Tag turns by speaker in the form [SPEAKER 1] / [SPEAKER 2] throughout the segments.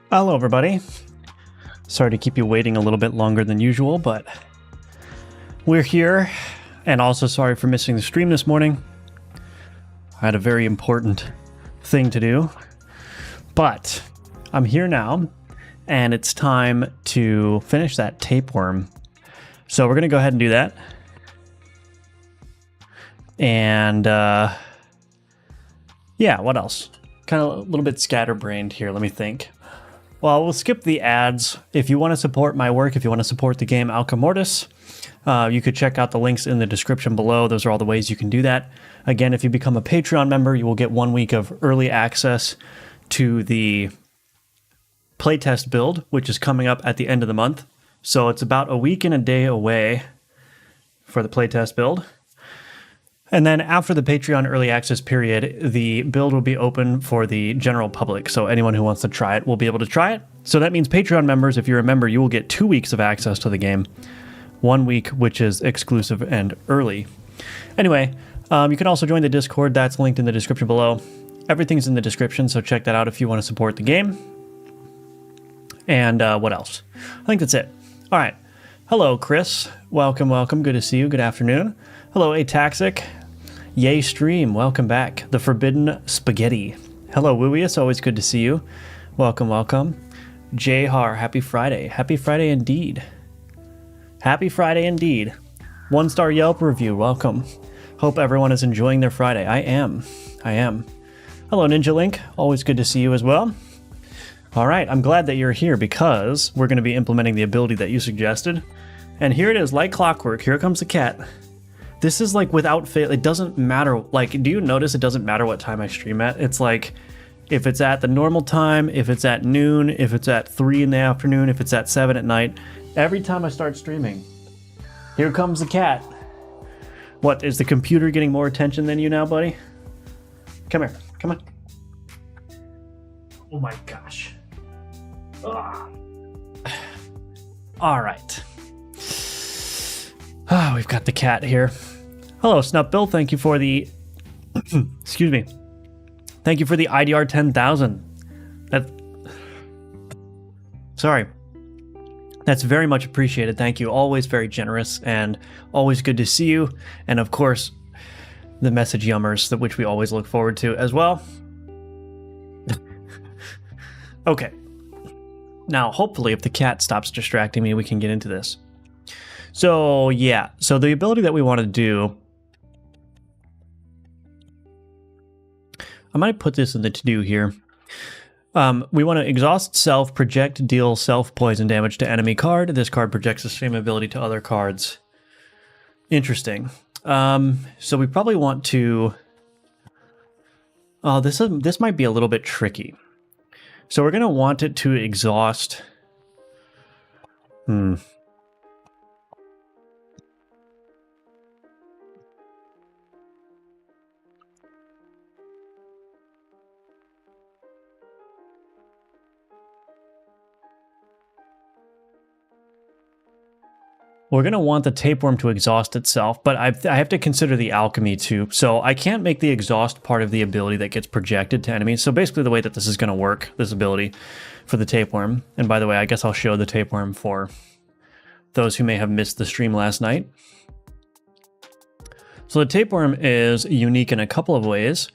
[SPEAKER 1] Hello everybody. Sorry to keep you waiting a little bit longer than usual, but we're here, and also sorry for missing the stream this morning. I had a very important thing to do, but I'm here now, and it's time to finish that tapeworm. So we're going to go ahead and do that. And yeah, what else? Kind of a little bit scatterbrained here, let me think. Well, we'll skip the ads. If you want to support my work, if you want to support the game Alchemortis, you could check out the links in the description below. Those are all the ways you can do that. Again, if you become a Patreon member, you will get 1 week of early access to the playtest build, which is coming up at the end of the month. So it's about a week and a day away for the playtest build. And then after the Patreon early access period, the build will be open for the general public. So anyone who wants to try it will be able to try it. So that means Patreon members, if you're a member, you will get 2 weeks of access to the game. 1 week, which is exclusive and early. Anyway, you can also join the Discord. That's linked in the description below. Everything's in the description, so check that out if you want to support the game. And what else? I think that's it. All right. Hello, Chris. Welcome, welcome. Good to see you. Good afternoon. Hello, Ataxic. Yay stream, welcome back. The Forbidden Spaghetti. Hello, Wooius, always good to see you. Welcome, welcome. Jhar, happy Friday. Happy Friday indeed. Happy Friday indeed. 1-star Yelp review, welcome. Hope everyone is enjoying their Friday. I am. Hello, Ninja Link, always good to see you as well. All right, I'm glad that you're here because we're going to be implementing the ability that you suggested. And here it is, like clockwork. Here comes the cat. This is like without fail, it doesn't matter. Like, do you notice it doesn't matter what time I stream at? It's like, if it's at the normal time, if it's at noon, if it's at 3 in the afternoon, if it's at 7 at night, every time I start streaming, here comes the cat. What, is the computer getting more attention than you now, buddy? Come here, come on. Oh my gosh. Ugh. All right. Ah, we've got the cat here. Hello, Snup Bill. Thank you for the... excuse me. Thank you for the IDR 10,000. Sorry. That's very much appreciated. Thank you. Always very generous and always good to see you. And of course, the message yummers, which we always look forward to as well. Okay. Now, hopefully, if the cat stops distracting me, we can get into this. So, yeah. So the ability that we want to do... I might put this in the to-do here. We want to exhaust self, project, deal self-poison damage to enemy card. This card projects the same ability to other cards. Interesting. So we probably want to... Oh, this might be a little bit tricky. So we're going to want it to exhaust... We're going to want the tapeworm to exhaust itself, but I have to consider the alchemy too. So I can't make the exhaust part of the ability that gets projected to enemies. So basically the way that this is going to work, this ability for the tapeworm, and by the way, I guess I'll show the tapeworm for those who may have missed the stream last night. So the tapeworm is unique in a couple of ways.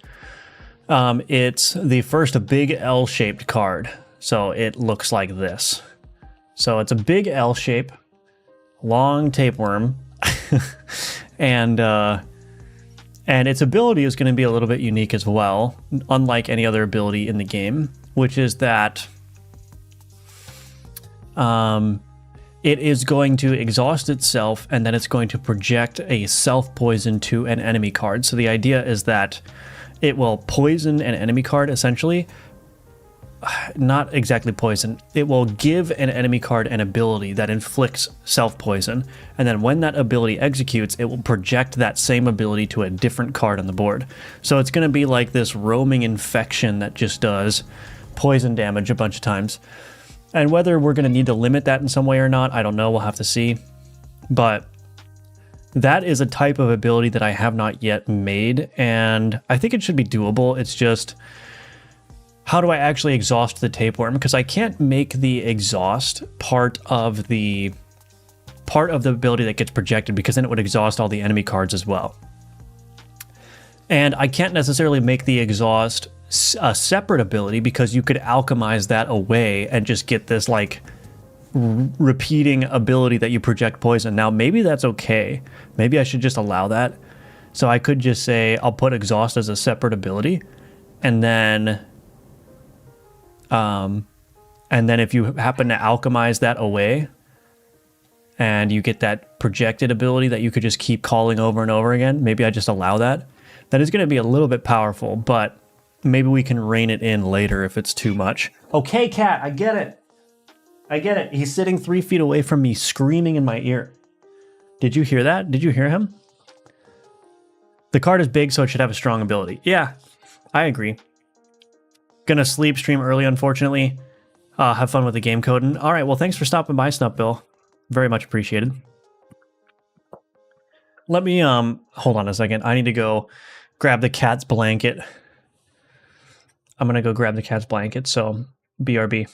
[SPEAKER 1] It's the first big L-shaped card. So it looks like this. So it's a big L shape. Long tapeworm, and its ability is going to be a little bit unique as well, unlike any other ability in the game, which is that it is going to exhaust itself, and then it's going to project a self-poison to an enemy card. So the idea is that it will poison an enemy card, essentially. Not exactly poison. It will give an enemy card an ability that inflicts self-poison, and then when that ability executes, it will project that same ability to a different card on the board. So it's going to be like this roaming infection that just does poison damage a bunch of times. And whether we're going to need to limit that in some way or not, I don't know. We'll have to see. But that is a type of ability that I have not yet made, and I think it should be doable. It's just, how do I actually exhaust the tapeworm? Because I can't make the exhaust part of the ability that gets projected, because then it would exhaust all the enemy cards as well. And I can't necessarily make the exhaust a separate ability, because you could alchemize that away and just get this like repeating ability that you project poison. Now maybe that's okay. Maybe I should just allow that. So I could just say I'll put exhaust as a separate ability, and then if you happen to alchemize that away and you get that projected ability that you could just keep calling over and over again, maybe I just allow that. That is going to be a little bit powerful, but maybe we can rein it in later if it's too much. Okay, cat, I get it. I get it. He's sitting 3 feet away from me, screaming in my ear. Did you hear that? Did you hear him? The card is big, so it should have a strong ability. Yeah, I agree. Gonna sleep, stream early, unfortunately. Have fun with the game coding. All right, well, thanks for stopping by, Snup Bill. Very much appreciated. Let me, hold on a second. I need to go grab the cat's blanket. I'm gonna go grab the cat's blanket, so BRB.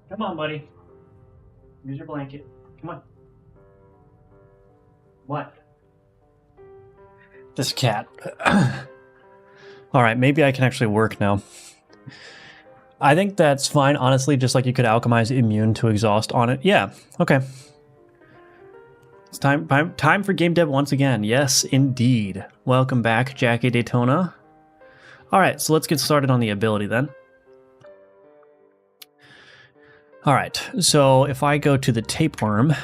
[SPEAKER 1] Come on, buddy. Here's your blanket. Come on. What? This cat. All right, maybe I can actually work now. I think that's fine, honestly, just like you could alchemize immune to exhaust on it. Yeah, okay. It's time for game dev once again. Yes, indeed. Welcome back, Jackie Daytona. All right, so let's get started on the ability then. All right, so if I go to the tapeworm,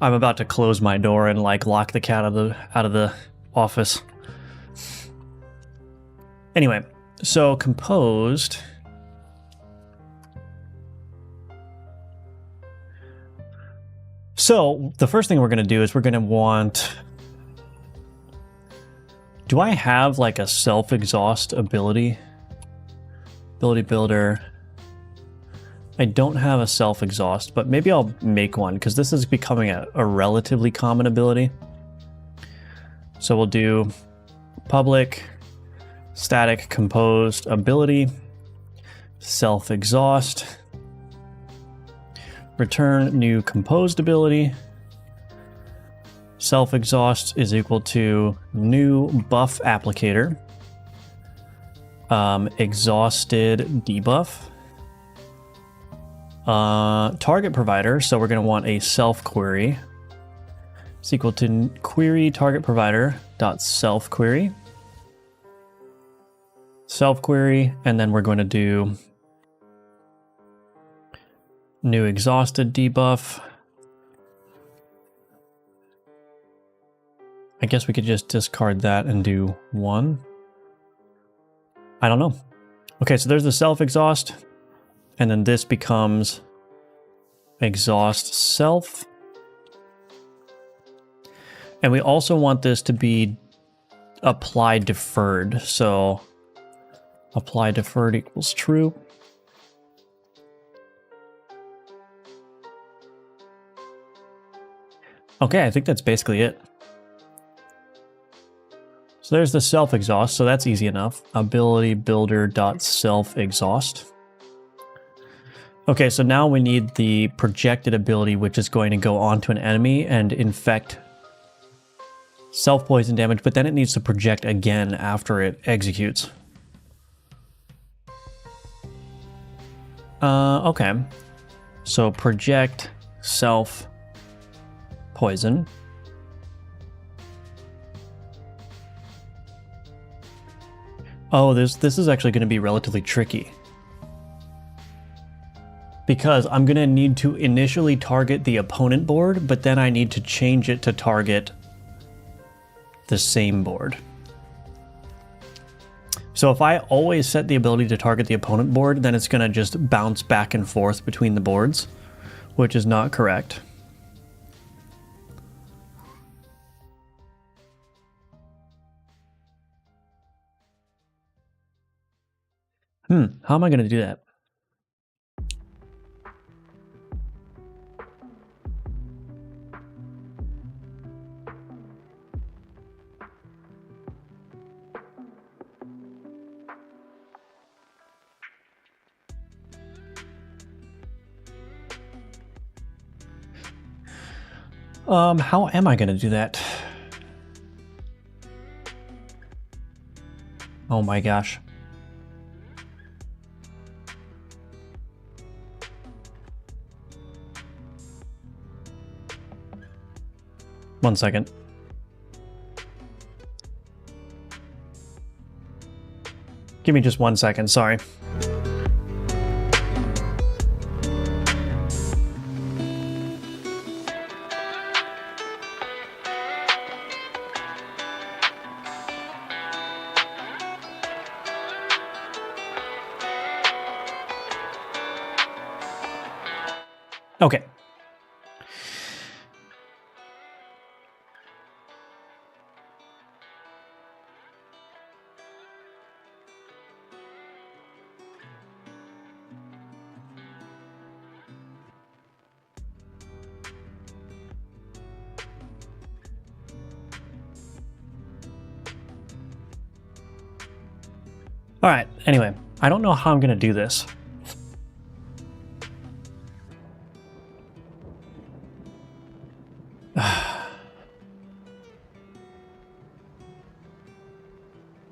[SPEAKER 1] I'm about to close my door and like lock the cat out of the office. Anyway, so composed. So the first thing we're going to do is we're going to want... Do I have like a self-exhaust ability? Ability builder. I don't have a self-exhaust, but maybe I'll make one because this is becoming a relatively common ability. So we'll do public static composed ability, self-exhaust, return new composed ability. Self-exhaust is equal to new buff applicator, exhausted debuff, target provider. So we're going to want a self query. It's equal to query target provider dot self query, and then we're going to do new exhausted debuff. I guess we could just discard that and do 1. I don't know. Okay, so there's the self-exhaust, and then this becomes exhaust self, And we also want this to be apply deferred. So apply deferred equals true. Okay, I think that's basically it. So there's the self exhaust, so that's easy enough. Ability builder dot self exhaust. Okay, so now we need the projected ability, which is going to go onto an enemy and infect self poison damage, but then it needs to project again after it executes. Okay. So project self poison. Oh, this is actually going to be relatively tricky. Because I'm going to need to initially target the opponent board, but then I need to change it to target the same board. So if I always set the ability to target the opponent board, then it's going to just bounce back and forth between the boards, which is not correct. How am I going to do that? How am I going to do that? Oh my gosh. One second. Give me just 1 second, sorry. Okay. All right, anyway, I don't know how I'm going to do this.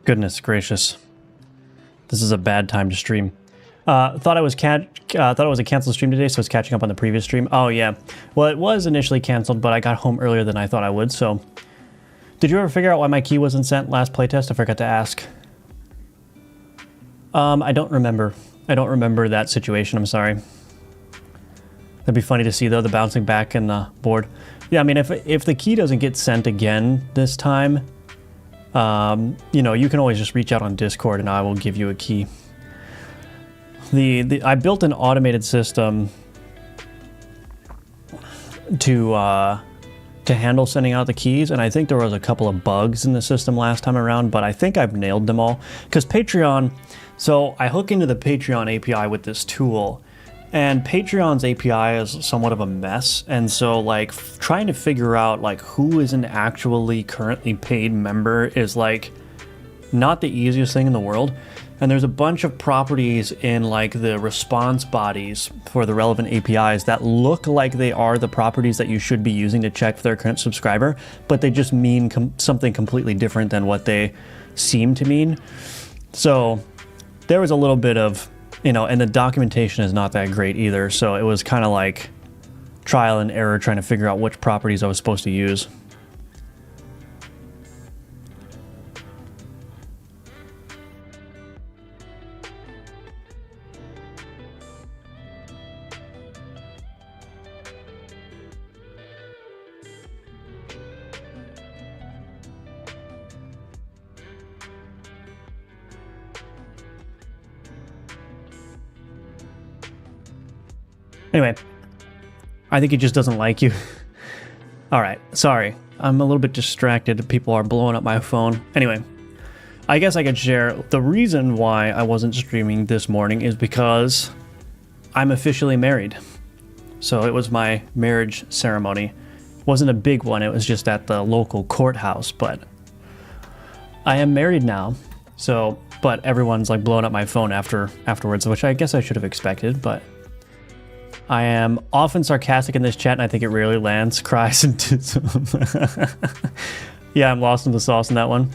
[SPEAKER 1] Goodness gracious. This is a bad time to stream. Thought it was a canceled stream today, so it's catching up on the previous stream. Oh yeah. Well, it was initially canceled, but I got home earlier than I thought I would, so. Did you ever figure out why my key wasn't sent last playtest? I forgot to ask. I don't remember. I don't remember that situation, I'm sorry. That'd be funny to see though, the bouncing back and the board. Yeah, I mean, if the key doesn't get sent again this time, you know, you can always just reach out on Discord and I will give you a key. I built an automated system to handle sending out the keys, and I think there was a couple of bugs in the system last time around, but I think I've nailed them all. Because Patreon, so I hook into the Patreon API with this tool, and Patreon's API is somewhat of a mess, and so like trying to figure out like who is an actually currently paid member is like not the easiest thing in the world. And there's a bunch of properties in like the response bodies for the relevant APIs that look like they are the properties that you should be using to check for their current subscriber, but they just mean something completely different than what they seem to mean. So there was a little bit of, you know, and the documentation is not that great either. So it was kind of like trial and error trying to figure out which properties I was supposed to use. Anyway, I think he just doesn't like you. All right, sorry. I'm a little bit distracted. People are blowing up my phone. Anyway, I guess I could share the reason why I wasn't streaming this morning is because I'm officially married. So it was my marriage ceremony. It wasn't a big one. It was just at the local courthouse, but I am married now. So, but everyone's like blowing up my phone afterwards, which I guess I should have expected, but I am often sarcastic in this chat, and I think it rarely lands. Cries and yeah, I'm lost in the sauce in that one.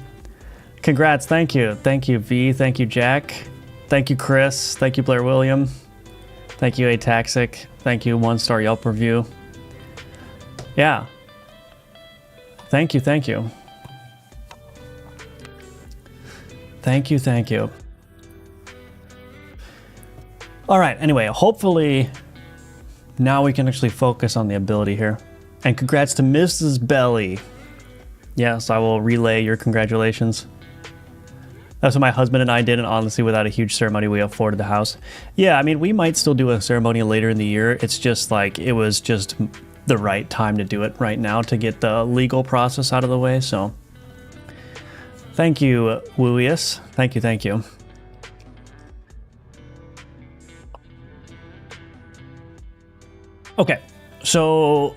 [SPEAKER 1] Congrats, thank you. Thank you, V. Thank you, Jack. Thank you, Chris. Thank you, Blair William. Thank you, Ataxic. Thank you, 1-star Yelp review. Yeah. Thank you, thank you. Thank you, thank you. All right, anyway, hopefully now we can actually focus on the ability here. And congrats to Mrs. Belly. Yes, I will relay your congratulations. That's what my husband and I did, and honestly, without a huge ceremony, we afforded the house. Yeah, I mean, we might still do a ceremony later in the year. It's just like, it was just the right time to do it right now to get the legal process out of the way, so. Thank you, Wooius. Thank you, thank you. Okay, so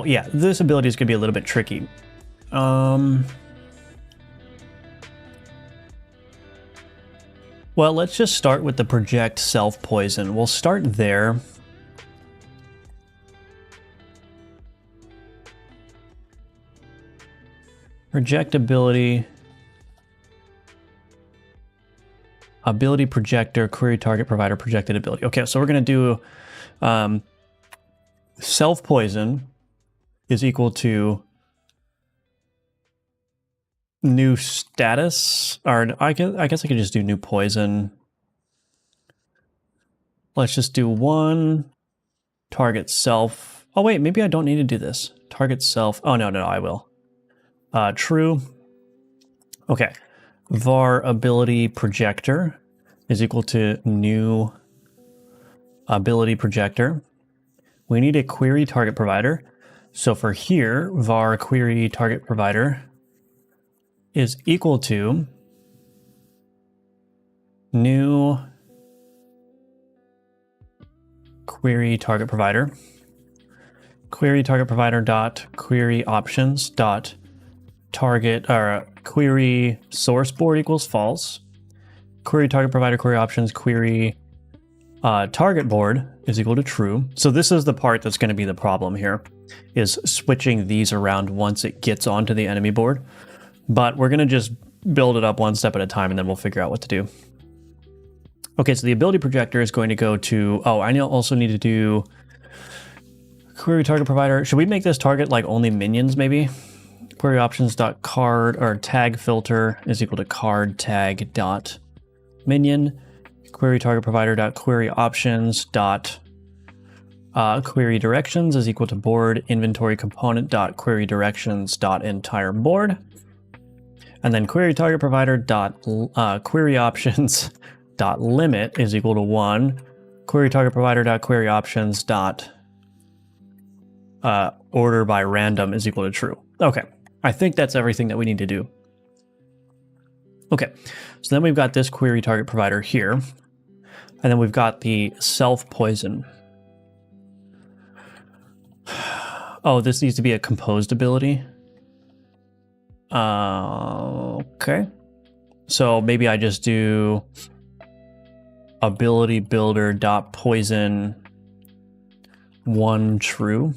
[SPEAKER 1] yeah, this ability is going to be a little bit tricky. Well, let's just start with the project self-poison. We'll start there. Project ability. Ability projector, query target provider, projected ability. Okay, so we're going to do self-poison is equal to new status, or I guess I could just do new poison. Let's just do one target self. Oh wait, maybe I don't need to do this. Target self. Oh no, I will. True. Okay. Var ability projector is equal to new ability projector. We need a query target provider. So for here, var query target provider is equal to new query target provider. Query target provider dot query options dot target or query source board equals false. Query target provider query options query target board is equal to true. So this is the part that's going to be the problem here, is switching these around once it gets onto the enemy board. But we're going to just build it up one step at a time, and then we'll figure out what to do. Okay, so the ability projector is going to go to, oh, I also need to do query target provider. Should we make this target like only minions maybe? Query options dot card or tag filter is equal to card tag dot minion. Query target provider dot query options dot query directions is equal to board inventory component dot query directions dot entire board. And then query target provider dot query options dot limit is equal to 1. Query target provider dot query options dot order by random is equal to true. Okay. I think that's everything that we need to do. Okay, so then we've got this query target provider here, and then we've got the self-poison. Oh, this needs to be a composed ability. Okay. So maybe I just do ability builder dot poison 1 true.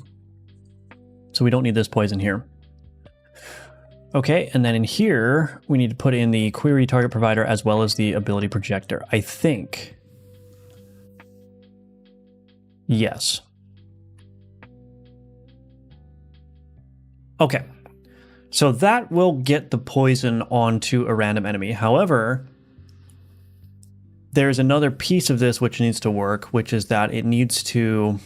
[SPEAKER 1] So we don't need this poison here. Okay, and then in here, we need to put in the query target provider as well as the ability projector, I think. Yes. Okay, so that will get the poison onto a random enemy. However, there's another piece of this which needs to work, which is that it needs to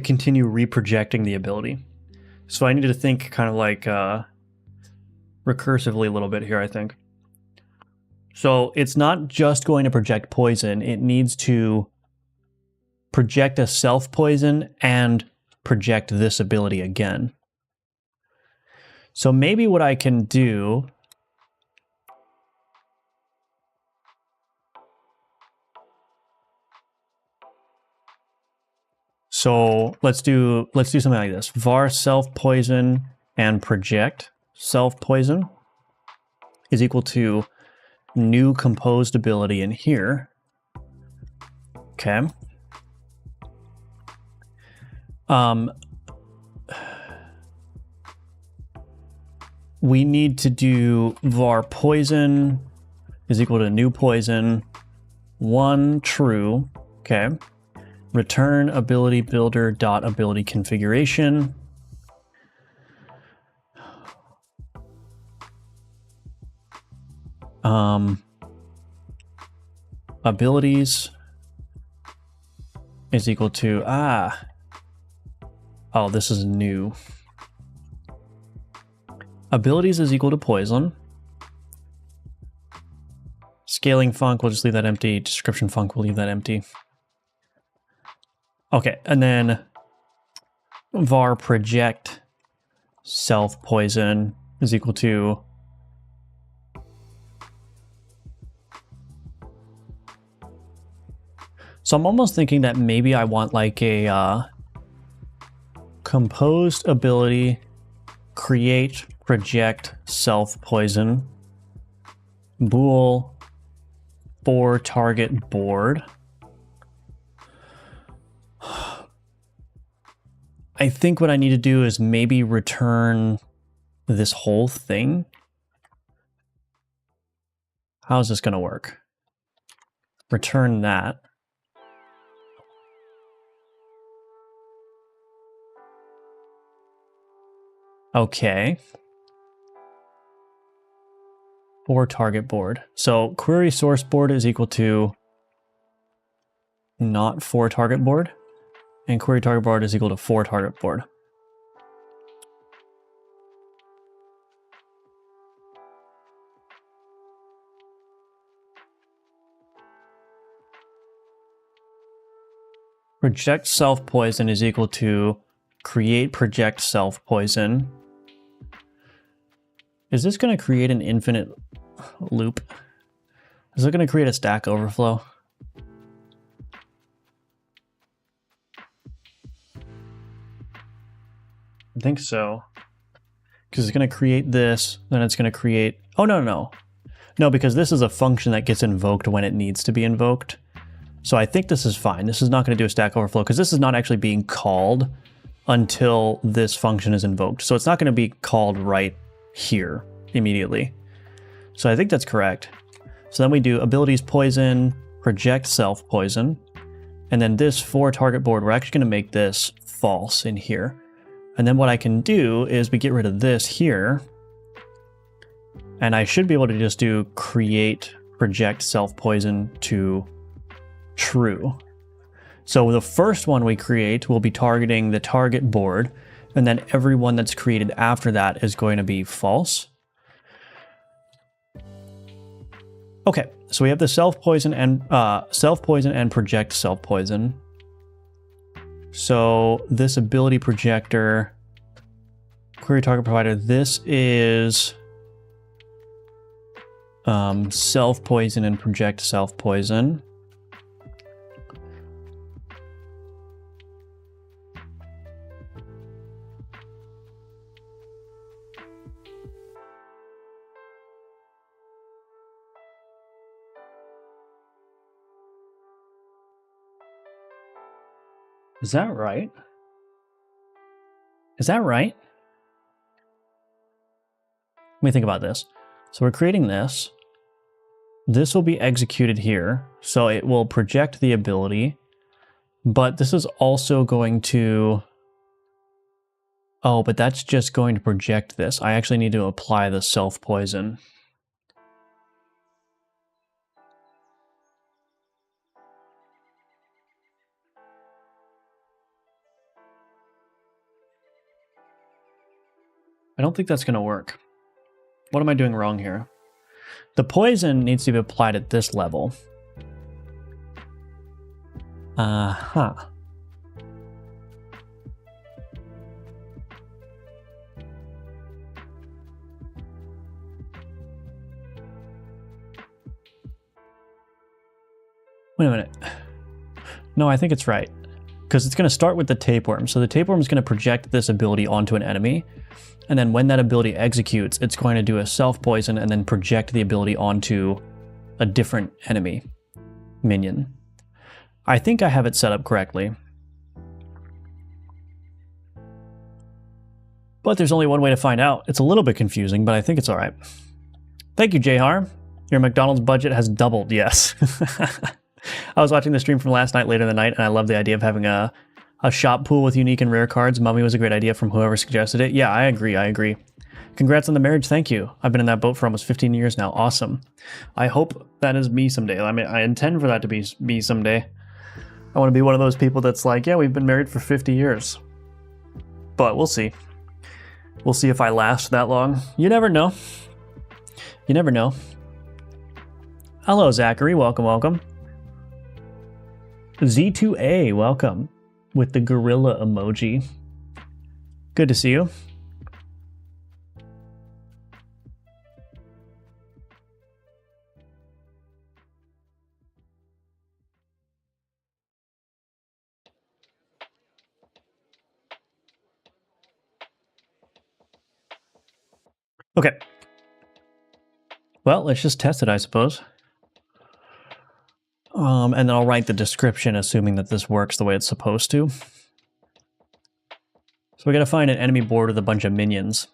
[SPEAKER 1] continue reprojecting the ability. So I need to think kind of like recursively a little bit here, I think. So it's not just going to project poison. It needs to project a self-poison and project this ability again. So maybe what I can do... So let's do something like this. Var self-poison and project self-poison is equal to new composed ability in here. Okay. We need to do var poison is equal to new poison, 1 true. Okay. Return ability builder dot ability configuration. Abilities is equal to, oh, this is new. Abilities is equal to poison. Scaling func, we'll just leave that empty. Description func, we'll leave that empty. Okay, and then var project self-poison is equal to so I'm almost thinking that maybe I want like a composed ability, create, project, self-poison, bool for target board. I think what I need to do is maybe return this whole thing. How is this going to work? Return that. Okay. For target board. So query source board is equal to not for target board, and query target board is equal to for target board. Project self-poison is equal to create project self-poison. Is this going to create an infinite loop? Is it going to create a Stack Overflow? I think so. Because it's going to create this, then it's going to create... Oh, no. No, because this is a function that gets invoked when it needs to be invoked. So I think this is fine. This is not going to do a Stack Overflow because this is not actually being called until this function is invoked. So it's not going to be called right here immediately. So I think that's correct. So then we do abilities poison, project self-poison, and then this for target board, we're actually going to make this false in here. And then what I can do is we get rid of this here, and I should be able to just do create project self-poison to true. So the first one we create will be targeting the target board, and then everyone that's created after that is going to be false. Okay, so we have the self-poison and project self-poison. So this ability projector, query target provider, this is self-poison and project self-poison. Is that right? Is that right? Let me think about this. So we're creating this. This will be executed here. So it will project the ability, but this is also going to... Oh, but that's just going to project this. I actually need to apply the self-poison. I don't think that's going to work. What am I doing wrong here? The poison needs to be applied at this level. Uh-huh. Wait a minute. No, I think it's right. Because it's going to start with the tapeworm. So the tapeworm is going to project this ability onto an enemy. And then when that ability executes, it's going to do a self-poison and then project the ability onto a different enemy minion. I think I have it set up correctly. But there's only one way to find out. It's a little bit confusing, but I think it's all right. Thank you, Jhar. Your McDonald's budget has doubled, yes. I was watching the stream from last night later in the night, and I love the idea of having a shop pool with unique and rare cards. Mummy was a great idea from whoever suggested it. Yeah, I agree. Congrats on the marriage, thank you. I've been in that boat for almost 15 years now. Awesome. I hope that is me someday. I mean, I intend for that to be me someday. I want to be one of those people that's like, yeah, we've been married for 50 years. But we'll see. We'll see if I last that long. You never know. You never know. Hello, Zachary. Welcome. Z2A, welcome. With the gorilla emoji. Good to see you. Okay. Well, let's just test it, I suppose. And then I'll write the description, assuming that this works the way it's supposed to. So we gotta find an enemy board with a bunch of minions.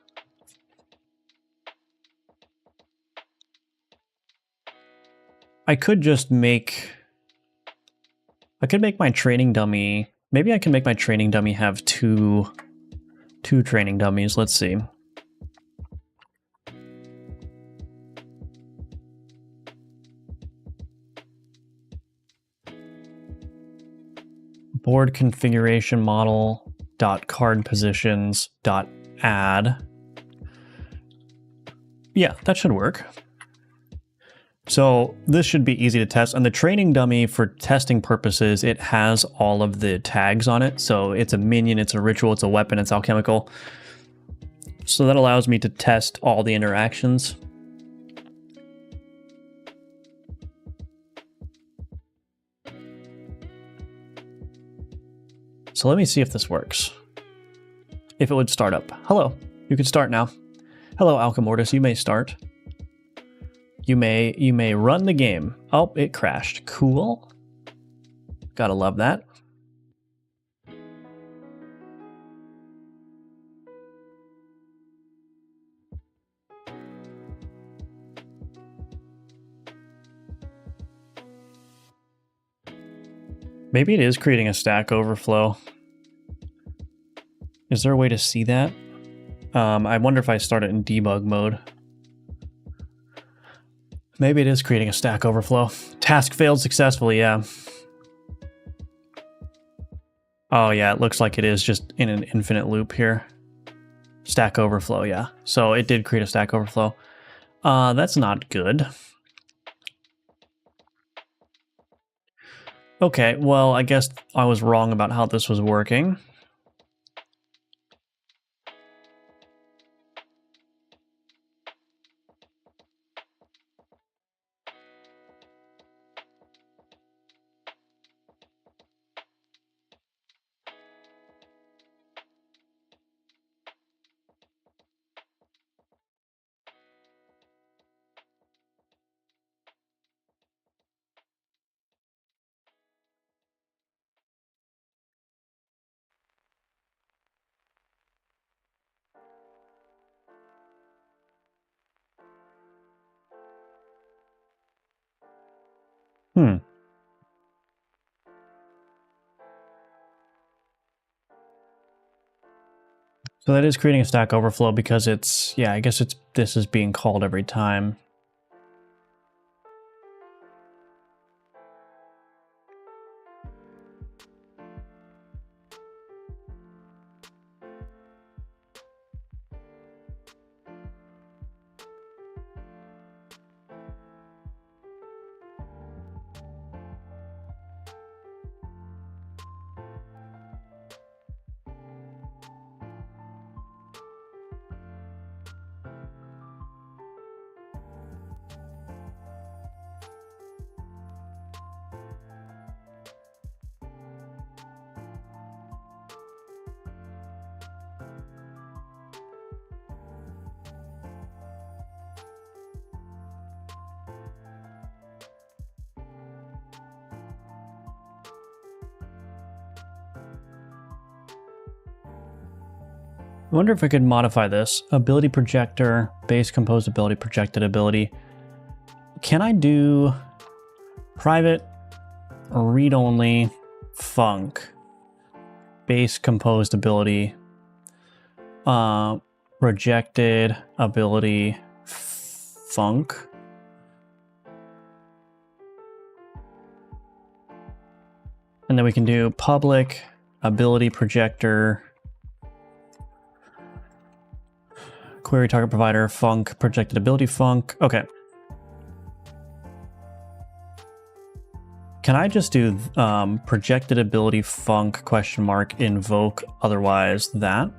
[SPEAKER 1] I could just make... I could make my training dummy... Maybe I can make my training dummy have two training dummies. Let's see. Board configuration model dot card positions dot add. Yeah, that should work. So this should be easy to test. And the training dummy, for testing purposes, it has all of the tags on it. So it's a minion, it's a ritual, it's a weapon, it's alchemical. So that allows me to test all the interactions. So let me see if this works. If it would start up. Hello, you can start now. Hello, Alchemortis, you may start. You may run the game. Oh, it crashed. Cool. Gotta love that. Maybe it is creating a Stack Overflow. Is there a way to see that? I wonder if I start it in debug mode. Maybe it is creating a Stack Overflow. Task failed successfully, yeah. Oh yeah, it looks like it is just in an infinite loop here. Stack Overflow, yeah. So it did create a Stack Overflow. That's not good. Okay, well, I guess I was wrong about how this was working. So that is creating a Stack Overflow because it's, yeah, I guess this is being called every time. I wonder if I could modify this. Ability projector, base composed ability, projected ability. Can I do private, read-only, func, base composed ability, projected ability, func? And then we can do public, ability projector, query target provider, func, projected ability, func. Okay. Can I just do projected ability func question mark invoke otherwise that?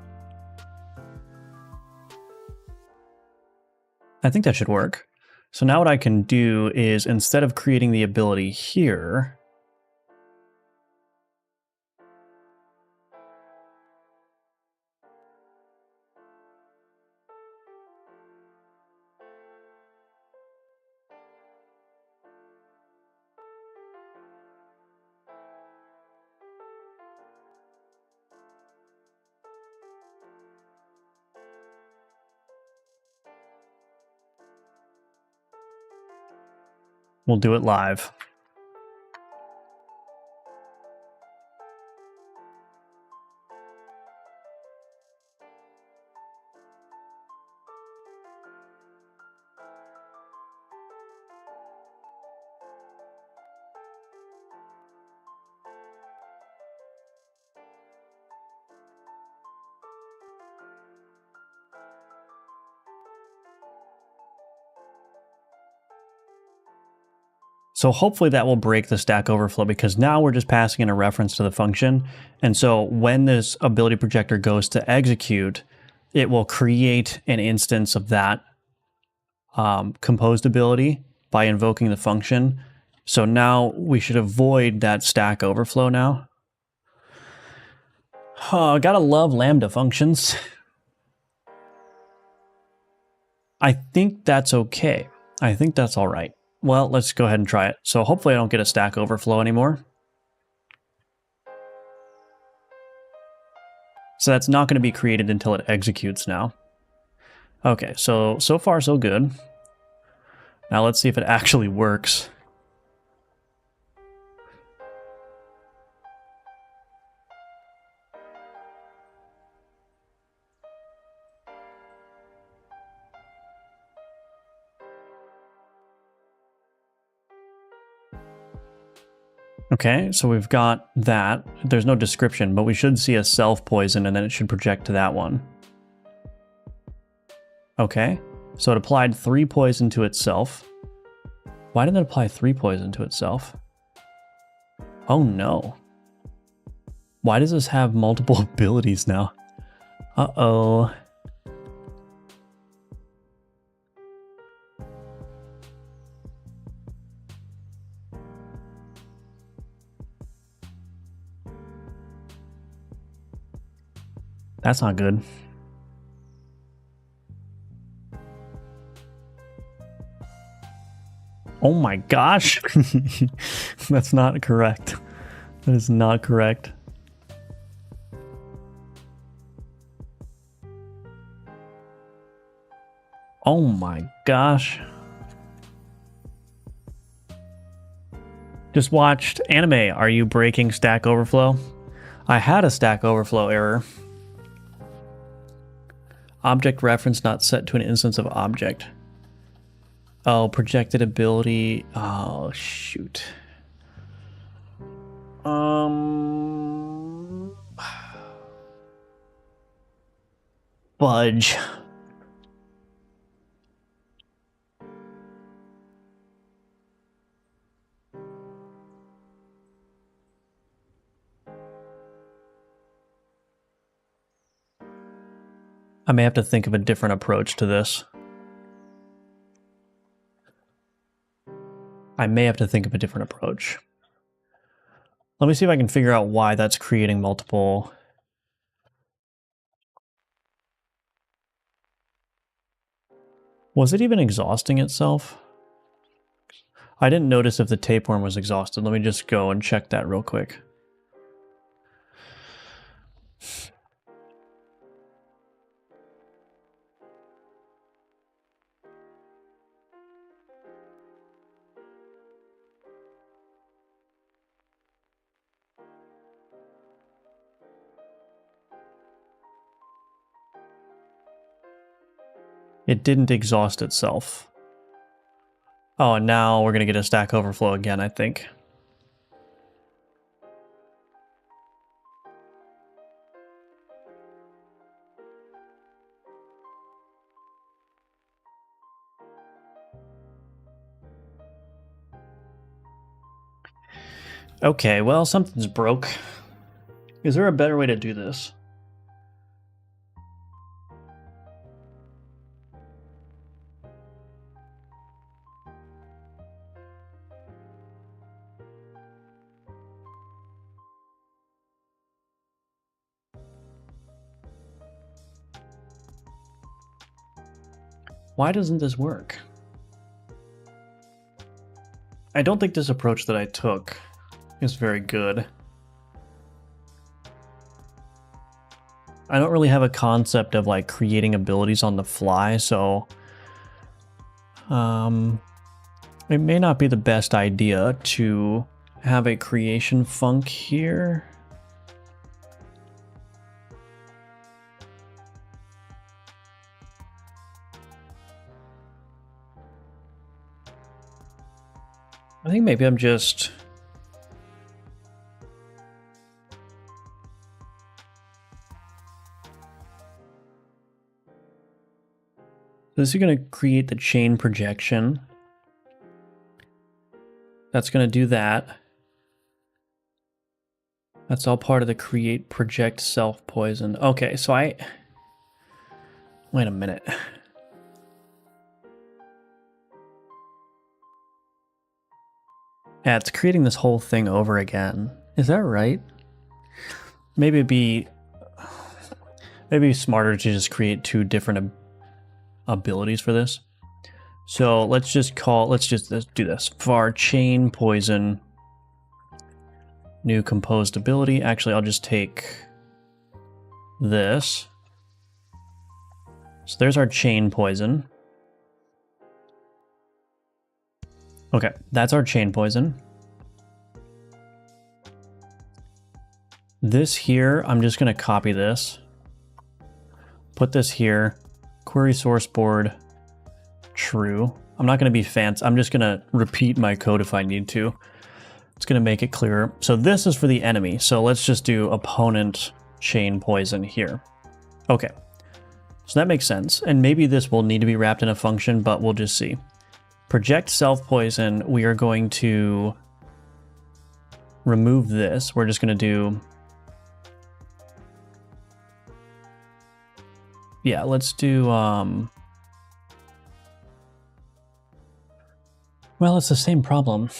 [SPEAKER 1] I think that should work. So now what I can do is instead of creating the ability here, we'll do it live. So hopefully that will break the Stack Overflow, because now we're just passing in a reference to the function. And so when this ability projector goes to execute, it will create an instance of that composed ability by invoking the function. So now we should avoid that Stack Overflow now. Oh, gotta love Lambda functions. I think that's okay. I think that's all right. Well, let's go ahead and try it. So hopefully I don't get a Stack Overflow anymore. So that's not going to be created until it executes now. Okay, so far so good. Now let's see if it actually works. Okay, so we've got that. There's no description, but we should see a self-poison, and then it should project to that one. Okay, so it applied 3 poison to itself. Why did it apply 3 poison to itself? Oh no. Why does this have multiple abilities now? Uh-oh. That's not good. Oh my gosh. That's not correct. That is not correct. Oh my gosh. Just watched anime. Are you breaking Stack Overflow? I had a Stack Overflow error. Object reference not set to an instance of object. Oh, projected ability. Oh, shoot. Budge. I may have to think of a different approach to this. Let me see if I can figure out why that's creating multiple. Was it even exhausting itself? I didn't notice if the tapeworm was exhausted. Let me just go and check that real quick. It didn't exhaust itself. Oh, and now we're going to get a Stack Overflow again, I think. Okay, well, something's broke. Is there a better way to do this? Why doesn't this work? I don't think this approach that I took is very good. I don't really have a concept of like creating abilities on the fly, so it may not be the best idea to have a creation func here. I think maybe I'm just... This is going to create the chain projection. That's going to do that. That's all part of the create project self poison. Okay, so wait a minute. Yeah, it's creating this whole thing over again. Is that right? Maybe it'd be smarter to just create two different abilities for this. So let's just do this. var chain poison new composed ability. Actually, I'll just take this. So there's our chain poison. Okay, that's our chain poison. This here, I'm just going to copy this. Put this here. Query source board true. I'm not going to be fancy. I'm just going to repeat my code if I need to. It's going to make it clearer. So this is for the enemy. So let's just do opponent chain poison here. Okay. So that makes sense. And maybe this will need to be wrapped in a function, but we'll just see. Project self poison. We are going to remove this. We're just going to do... Yeah, let's do... Well, it's the same problem.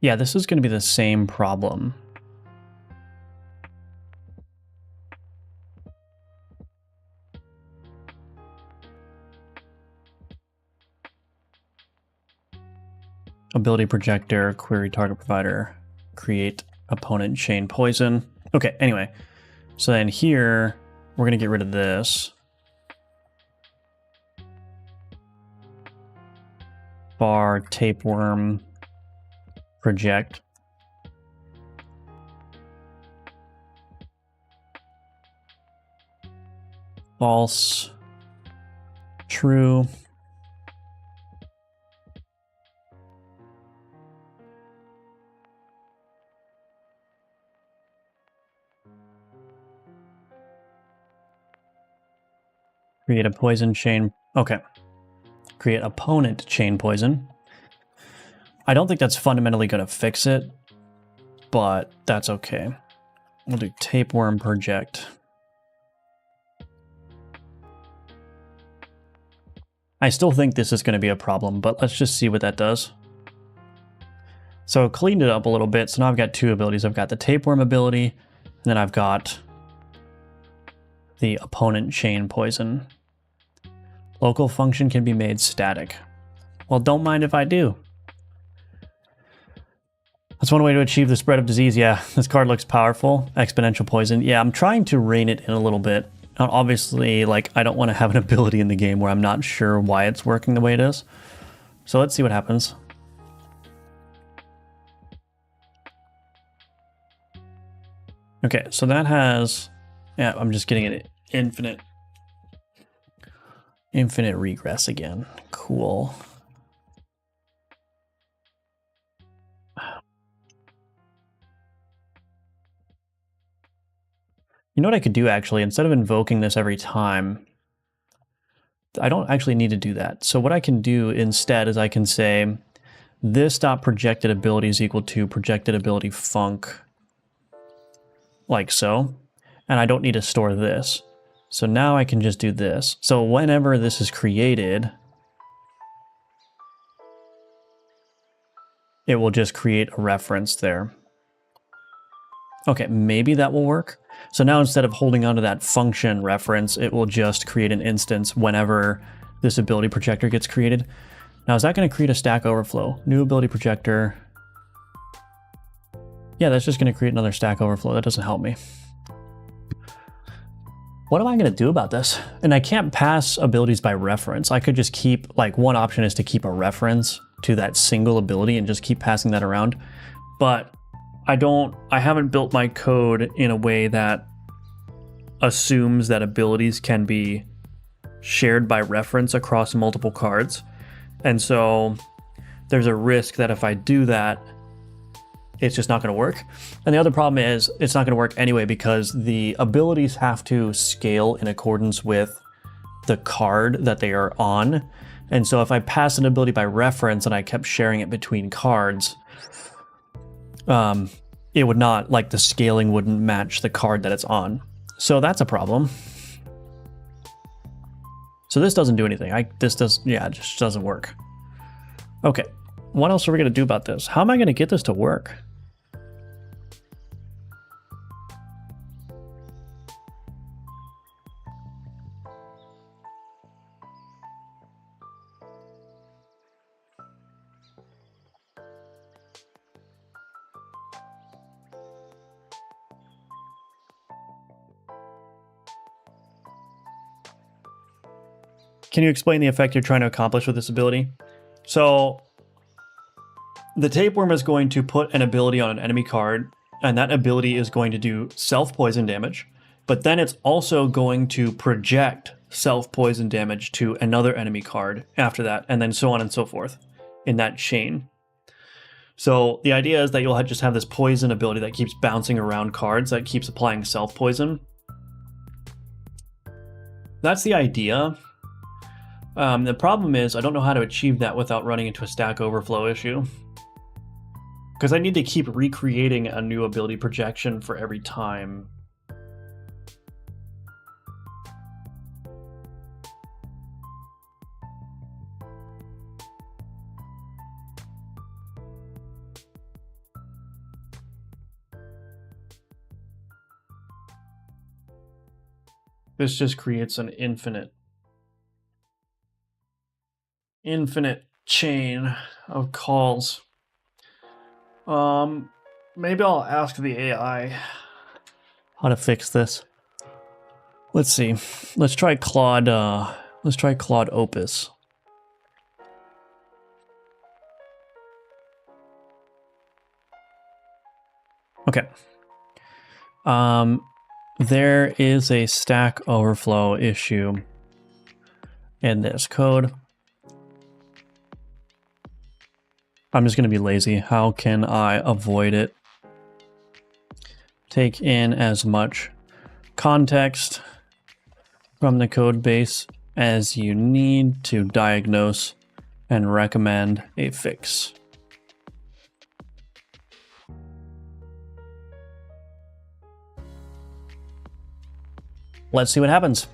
[SPEAKER 1] Yeah, this is going to be the same problem. Ability projector, query target provider, create opponent chain poison. Okay, anyway. So then here, we're going to get rid of this. Var tapeworm project. False. True. Create a poison chain. Okay. Create opponent chain poison. I don't think that's fundamentally going to fix it, but that's okay. We'll do tapeworm project. I still think this is going to be a problem, but let's just see what that does. So I cleaned it up a little bit. So now I've got two abilities. I've got the Tapeworm ability, and then I've got the opponent chain poison. Local function can be made static. Well, don't mind if I do. That's one way to achieve the spread of disease. Yeah, this card looks powerful. Exponential poison. Yeah, I'm trying to rein it in a little bit. Obviously, like, I don't want to have an ability in the game where I'm not sure why it's working the way it is. So let's see what happens. Okay, so that has... Yeah, I'm just getting an infinite regress again. Cool. You know what I could do, actually? Instead of invoking this every time, I don't actually need to do that. So what I can do instead is I can say this dot projected ability is equal to projected ability func, like so. And I don't need to store this. So now I can just do this. So whenever this is created, it will just create a reference there. Okay, maybe that will work. So now instead of holding onto that function reference, it will just create an instance whenever this ability projector gets created. Now, is that going to create a stack overflow? New ability projector. Yeah, that's just going to create another stack overflow. That doesn't help me. What am I going to do about this? And I can't pass abilities by reference. I could just keep, like, one option is to keep a reference to that single ability and just keep passing that around. But I haven't built my code in a way that assumes that abilities can be shared by reference across multiple cards. And so there's a risk that if I do that, it's just not going to work. And the other problem is it's not going to work anyway because the abilities have to scale in accordance with the card that they are on. And so if I pass an ability by reference and I kept sharing it between cards, it would not, like, the scaling wouldn't match the card that it's on. So that's a problem. So this doesn't do anything. It just doesn't work. Okay, what else are we going to do about this? How am I going to get this to work? Can you explain the effect you're trying to accomplish with this ability? So the Tapeworm is going to put an ability on an enemy card, and that ability is going to do self-poison damage, but then it's also going to project self-poison damage to another enemy card after that, and then so on and so forth in that chain. So the idea is that you'll just have this poison ability that keeps bouncing around cards, that keeps applying self-poison. That's the idea. The problem is I don't know how to achieve that without running into a stack overflow issue. Because I need to keep recreating a new ability projection for every time. This just creates an infinite chain of calls. Maybe I'll ask the AI how to fix this. Let's see. Let's try Claude Opus. Okay. There is a stack overflow issue in this code. I'm just going to be lazy. How can I avoid it? Take in as much context from the code base as you need to diagnose and recommend a fix. Let's see what happens.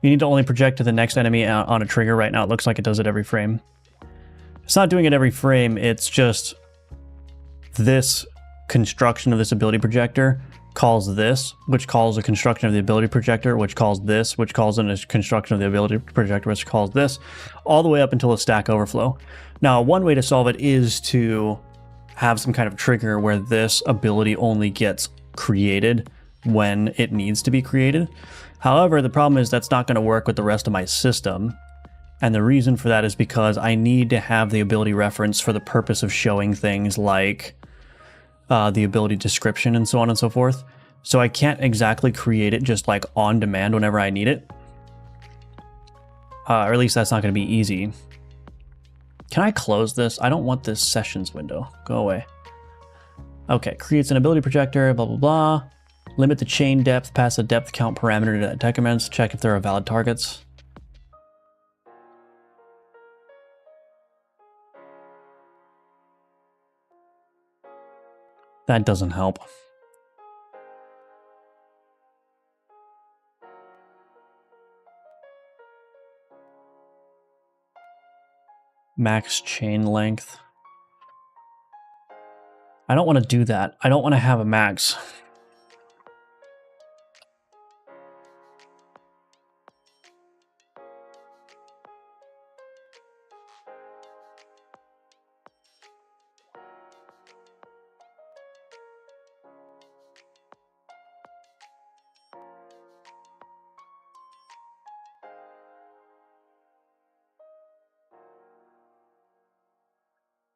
[SPEAKER 1] You need to only project to the next enemy on a trigger. Right now it looks like it does it every frame. It's not doing it every frame, it's just this construction of this ability projector calls this, which calls a construction of the ability projector, which calls this, which calls in a construction of the ability projector, which calls this, all the way up until a Stack Overflow. Now, one way to solve it is to have some kind of trigger where this ability only gets created when it needs to be created. However, the problem is that's not going to work with the rest of my system. And the reason for that is because I need to have the ability reference for the purpose of showing things like the ability description and so on and so forth. So I can't exactly create it just like on demand whenever I need it. Or at least that's not going to be easy. Can I close this? I don't want this sessions window. Go away. Okay, creates an ability projector, blah, blah, blah. Limit the chain depth, pass a depth count parameter to decrements, check if there are valid targets. That doesn't help. Max chain length. I don't want to do that. I don't want to have a max.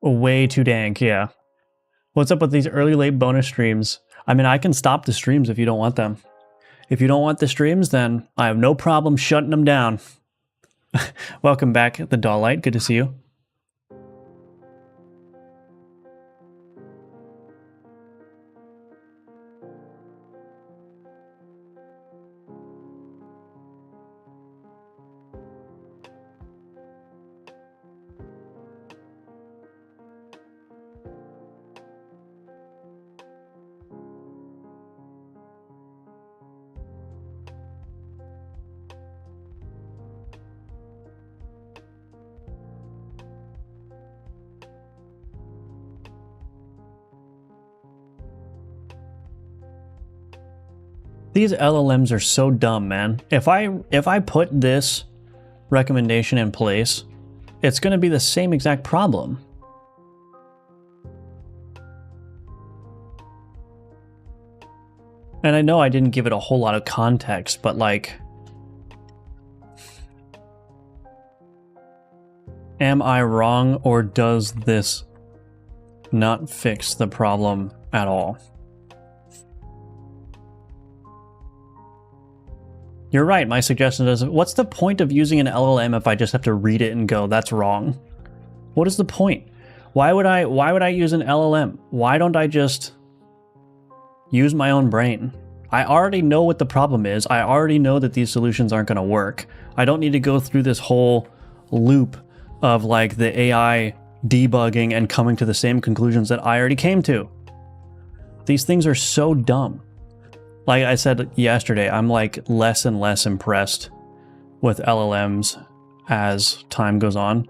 [SPEAKER 1] Way too dank, yeah. What's up with these early late bonus streams? I mean, I can stop the streams if you don't want them. If you don't want the streams, then I have no problem shutting them down. Welcome back, the Dollite. Good to see you. These LLMs are so dumb, man. If I put this recommendation in place, it's going to be the same exact problem. And I know I didn't give it a whole lot of context, but like, am I wrong, or does this not fix the problem at all? You're right, my suggestion is, what's the point of using an LLM if I just have to read it and go, that's wrong? What is the point? Why would I use an LLM? Why don't I just use my own brain? I already know what the problem is. I already know that these solutions aren't going to work. I don't need to go through this whole loop of like the AI debugging and coming to the same conclusions that I already came to. These things are so dumb. Like I said yesterday, I'm like less and less impressed with LLMs as time goes on.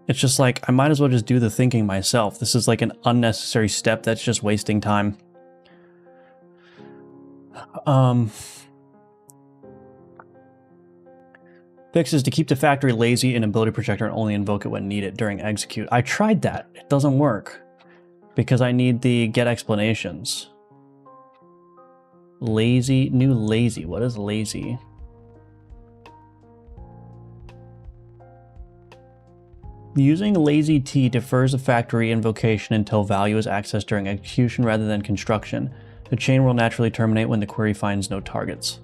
[SPEAKER 1] It's just like, I might as well just do the thinking myself. This is like an unnecessary step that's just wasting time. Fix is to keep the factory lazy in ability projector and only invoke it when needed during execute. I tried that. It doesn't work because I need the get explanations. Lazy, new lazy. What is lazy? Using lazy T defers a factory invocation until value is accessed during execution rather than construction. The chain will naturally terminate when the query finds no targets.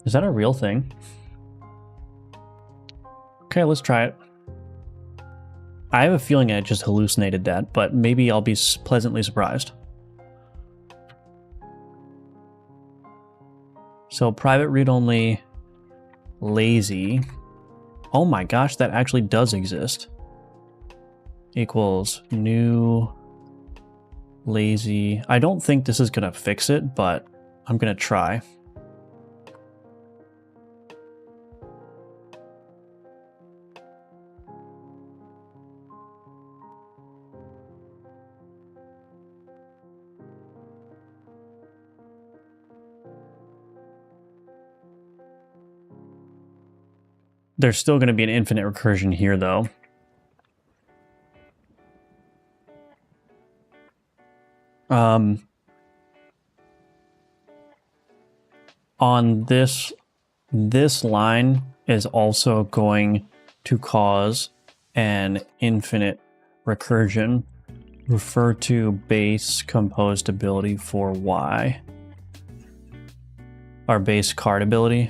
[SPEAKER 1] Is that a real thing? Okay, let's try it. I have a feeling I just hallucinated that, but maybe I'll be pleasantly surprised. So private read-only lazy Oh my gosh, that actually does exist. Equals new lazy. I don't think this is going to fix it, but I'm going to try. There's still going to be an infinite recursion here, though. On this line is also going to cause an infinite recursion. Refer to base composed ability for Y. Our base card ability.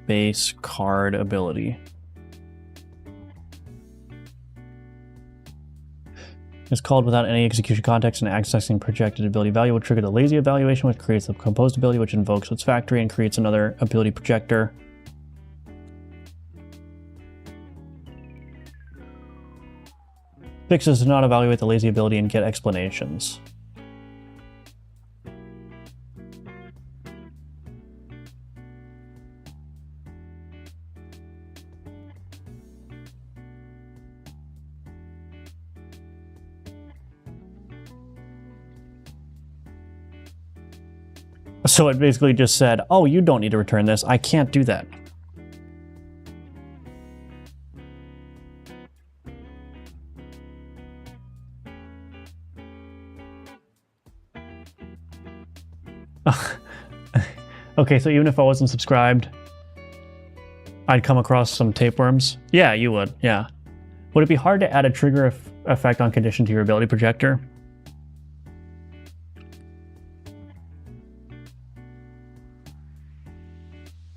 [SPEAKER 1] Base card ability. It's called without any execution context, and accessing projected ability value will trigger the lazy evaluation, which creates the composed ability, which invokes its factory and creates another ability projector. Fixes do not evaluate the lazy ability and get explanations. So it basically just said, oh, you don't need to return this. I can't do that. Okay, so even if I wasn't subscribed, I'd come across some tapeworms? Yeah, you would, yeah. Would it be hard to add a trigger effect on condition to your ability projector?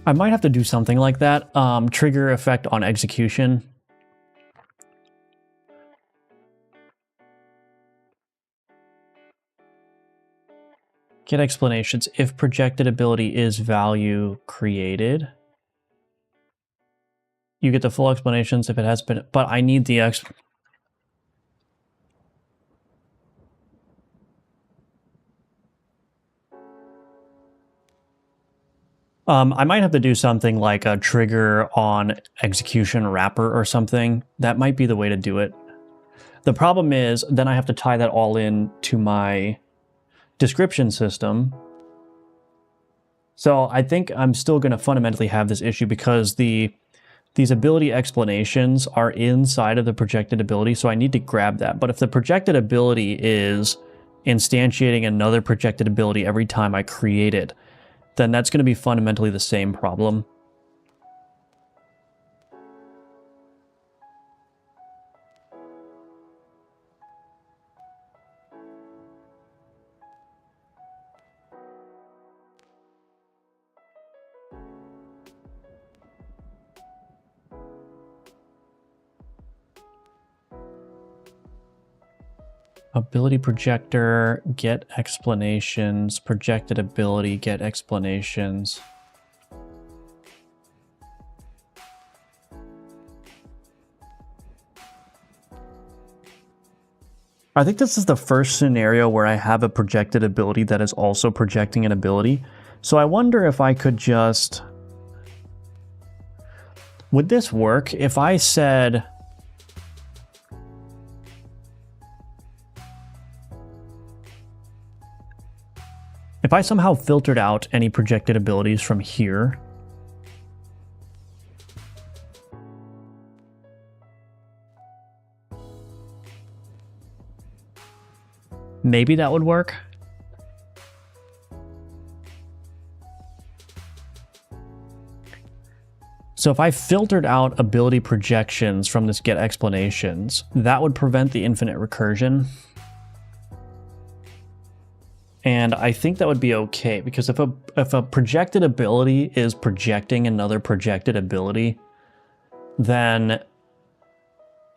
[SPEAKER 1] I might have to do something like that. Trigger effect on execution. Get explanations. If projected ability is value created, you get the full explanations if it has been, but I need the I might have to do something like a trigger on execution wrapper or something. That might be the way to do it. The problem is then I have to tie that all in to my description system. So I think I'm still going to fundamentally have this issue because these ability explanations are inside of the projected ability. So I need to grab that. But if the projected ability is instantiating another projected ability every time I create it, then that's going to be fundamentally the same problem. Ability projector, get explanations, projected ability, get explanations. I think this is the first scenario where I have a projected ability that is also projecting an ability. So I wonder if I could just... Would this work if I said... If I somehow filtered out any projected abilities from here, maybe that would work. So if I filtered out ability projections from this get explanations, that would prevent the infinite recursion. And I think that would be okay, because if a projected ability is projecting another projected ability, then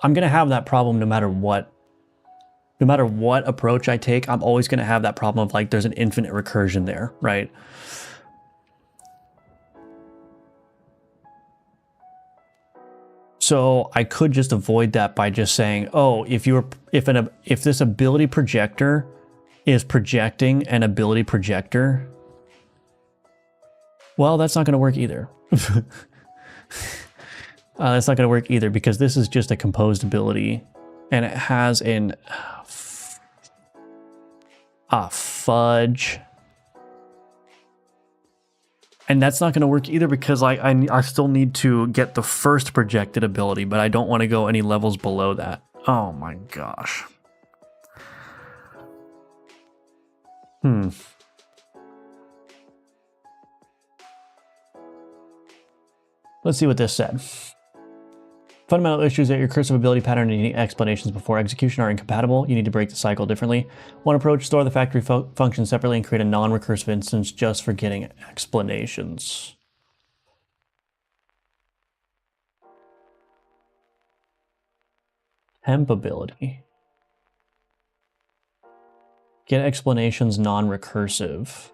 [SPEAKER 1] I'm going to have that problem no matter what. No matter what approach I take, I'm always going to have that problem of like there's an infinite recursion there, right? So I could just avoid that by just saying, oh, if this ability projector is projecting an ability projector, well, that's not going to work either. That's not going to work either because this is just a composed ability and it has an fudge. And that's not going to work either because I still need to get the first projected ability, but I don't want to go any levels below that. Oh my gosh. Let's see what this said. Fundamental issues that your cursive ability pattern and unique explanations before execution are incompatible. You need to break the cycle differently. One approach, store the factory function separately and create a non-recursive instance just for getting explanations. Temp ability. Get explanations non-recursive.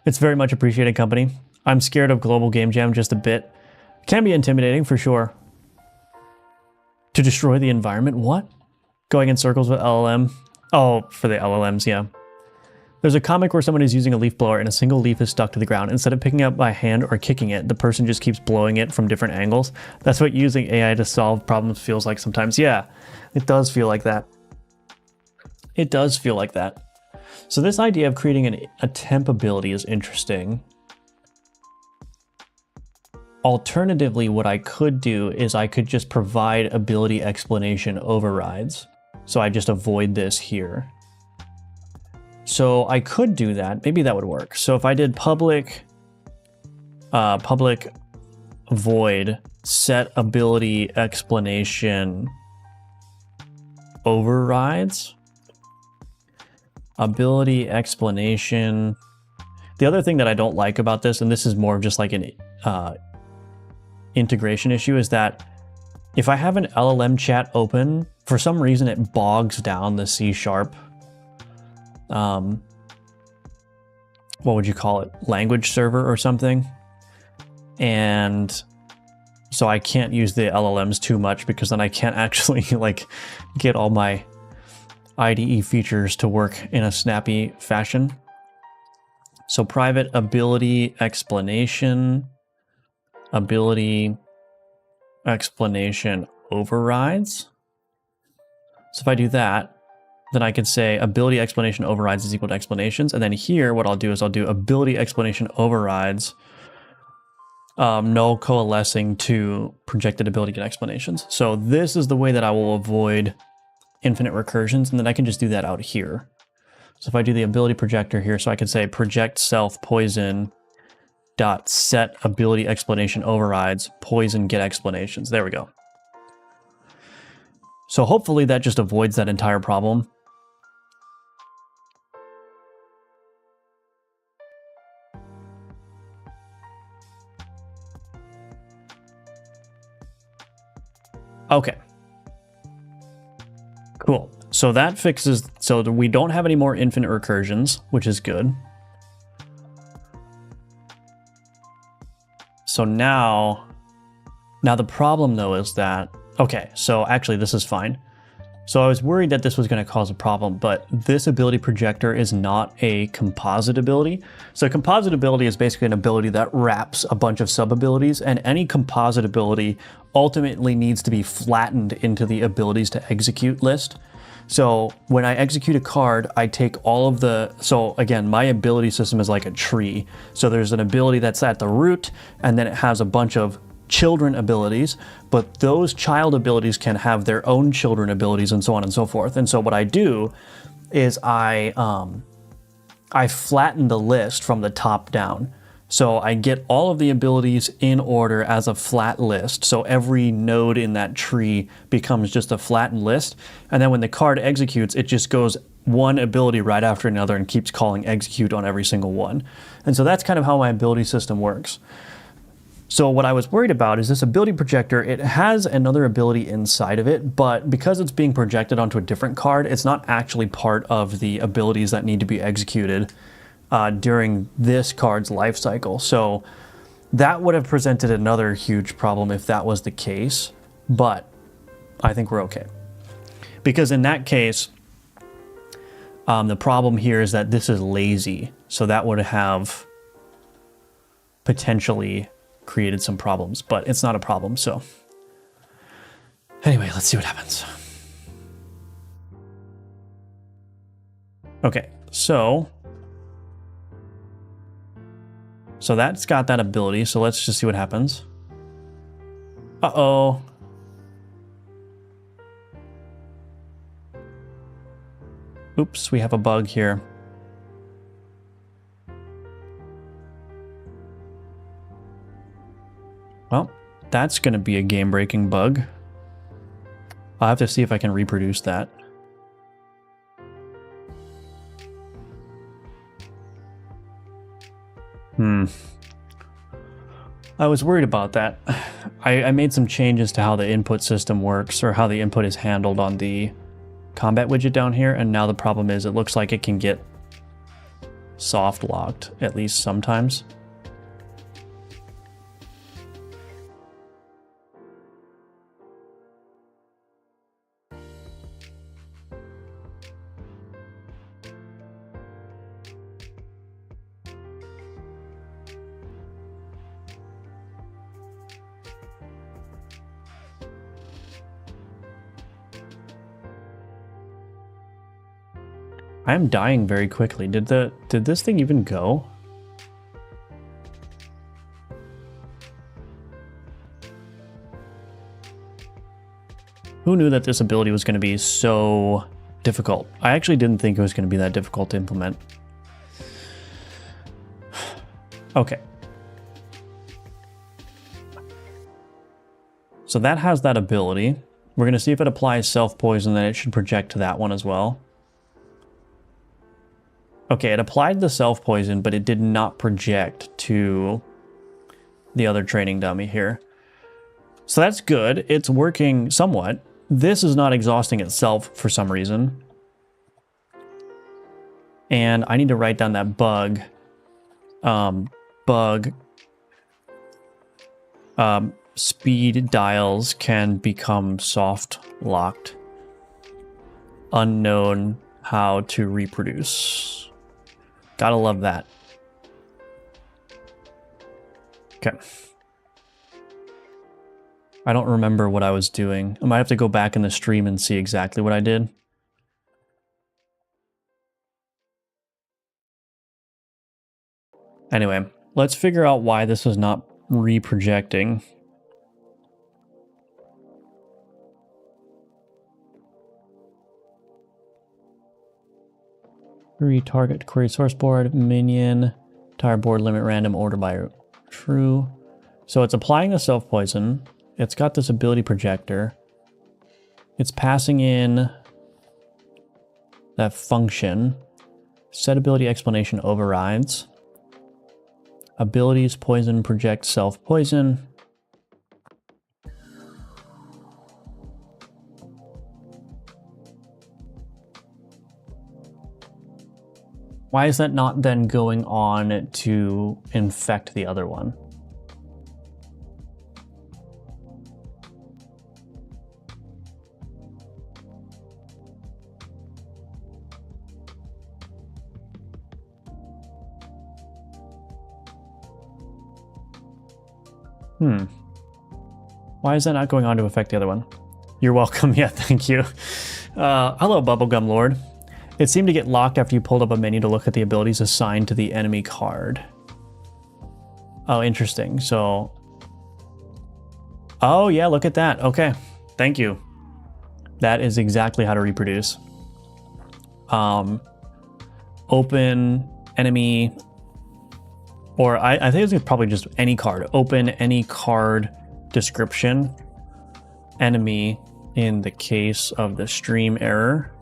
[SPEAKER 1] It's very much appreciated, company. I'm scared of global game jam just a bit. Can be intimidating for sure. To destroy the environment? What? Going in circles with LLM? Oh, for the LLMs, yeah. There's a comic where someone is using a leaf blower and a single leaf is stuck to the ground. Instead of picking it up by hand or kicking it, the person just keeps blowing it from different angles. That's what using AI to solve problems feels like sometimes. Yeah, it does feel like that. It does feel like that. So this idea of creating a temp ability is interesting. Alternatively, what I could do is I could just provide ability explanation overrides. So I just avoid this here. So I could do that. Maybe that would work. So if I did public void set ability explanation overrides. Ability explanation. The other thing that I don't like about this, and this is more of just like an integration issue, is that if I have an LLM chat open, for some reason it bogs down the C#, what would you call it? Language server or something. And so I can't use the LLMs too much because then I can't actually like get all my IDE features to work in a snappy fashion. So private ability explanation overrides. So if I do that, then I could say ability explanation overrides is equal to explanations. And then here, what I'll do is I'll do ability explanation overrides null coalescing to projected ability get explanations. So this is the way that I will avoid infinite recursions, and then I can just do that out here. So if I do the ability projector here, so I could say project self poison dot set ability explanation overrides poison get explanations. There we go. So hopefully that just avoids that entire problem. Okay. Cool. So that fixes, so we don't have any more infinite recursions, which is good. So now the problem though is that, okay, so actually this is fine. So I was worried that this was going to cause a problem, but this ability projector is not a composite ability. So a composite ability is basically an ability that wraps a bunch of sub-abilities, and any composite ability ultimately needs to be flattened into the abilities to execute list. So when I execute a card, I take all of the, so again, my ability system is like a tree. So there's an ability that's at the root, and then it has a bunch of children abilities, but those child abilities can have their own children abilities and so on and so forth. And so what I do is I flatten the list from the top down. So I get all of the abilities in order as a flat list. So every node in that tree becomes just a flattened list. And then when the card executes, it just goes one ability right after another and keeps calling execute on every single one. And so that's kind of how my ability system works. So what I was worried about is this ability projector. It has another ability inside of it, but because it's being projected onto a different card, it's not actually part of the abilities that need to be executed during this card's life cycle. So that would have presented another huge problem if that was the case, but I think we're okay. Because in that case, the problem here is that this is lazy, so that would have potentially created some problems, but it's not a problem, so. Anyway, let's see what happens. Okay, so that's got that ability, so let's just see what happens. Uh-oh. Oops, we have a bug here. Well, that's going to be a game-breaking bug. I'll have to see if I can reproduce that. I was worried about that. I made some changes to how the input system works, or how the input is handled on the combat widget down here, and now the problem is it looks like it can get soft locked, at least sometimes. I am dying very quickly. Did this thing even go? Who knew that this ability was going to be so difficult? I actually didn't think it was going to be that difficult to implement. Okay. So that has that ability. We're going to see if it applies self-poison, then it should project to that one as well. Okay, it applied the self-poison, but it did not project to the other training dummy here. So that's good. It's working somewhat. This is not exhausting itself for some reason. And I need to write down that bug. Speed dials can become soft locked. Unknown how to reproduce. Gotta love that. Okay. I don't remember what I was doing. I might have to go back in the stream and see exactly what I did. Anyway, let's figure out why this is not reprojecting. Retarget query source board, minion, entire board limit random order by true. So it's applying the self-poison. It's got this ability projector. It's passing in that function. Set ability explanation overrides. Abilities poison project self-poison. Why is that not then going on to infect the other one? Why is that not going on to affect the other one? You're welcome. Yeah, thank you. Hello, Bubblegum Lord. It seemed to get locked after you pulled up a menu to look at the abilities assigned to the enemy card. Oh, interesting. So... Oh, yeah, look at that. Okay. Thank you. That is exactly how to reproduce. Open enemy... Or I think it's probably just any card. Open any card description. Enemy in the case of the stream error.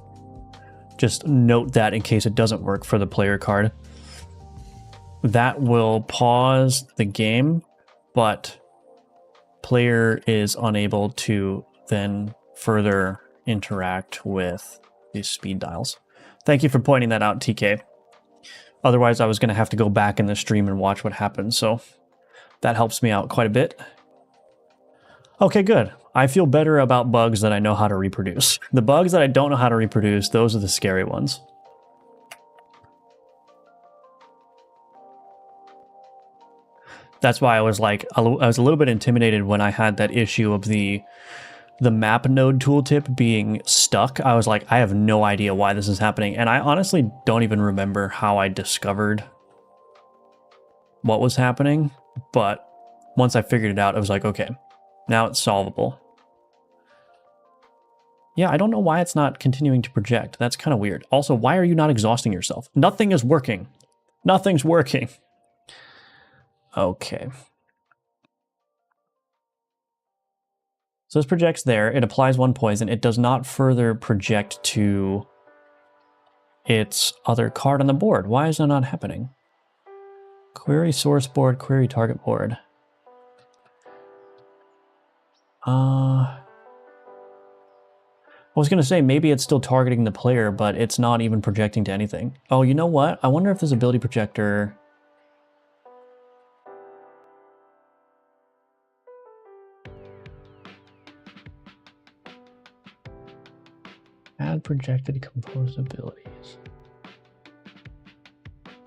[SPEAKER 1] Just note that in case it doesn't work for the player card. That will pause the game, but player is unable to then further interact with these speed dials. Thank you for pointing that out, TK. Otherwise, I was going to have to go back in the stream and watch what happened, so that helps me out quite a bit. Okay, good. I feel better about bugs that I know how to reproduce. The bugs that I don't know how to reproduce, those are the scary ones. That's why I was like, I was a little bit intimidated when I had that issue of the map node tooltip being stuck. I was like, I have no idea why this is happening. And I honestly don't even remember how I discovered what was happening. But once I figured it out, I was like, okay, now it's solvable. Yeah, I don't know why it's not continuing to project. That's kind of weird. Also, why are you not exhausting yourself? Nothing is working. Nothing's working. Okay. So this projects there. It applies 1 poison. It does not further project to its other card on the board. Why is that not happening? Query source board, query target board. I was going to say maybe it's still targeting the player, but it's not even projecting to anything. Oh, you know what? I wonder if this ability projector... Add projected composed abilities.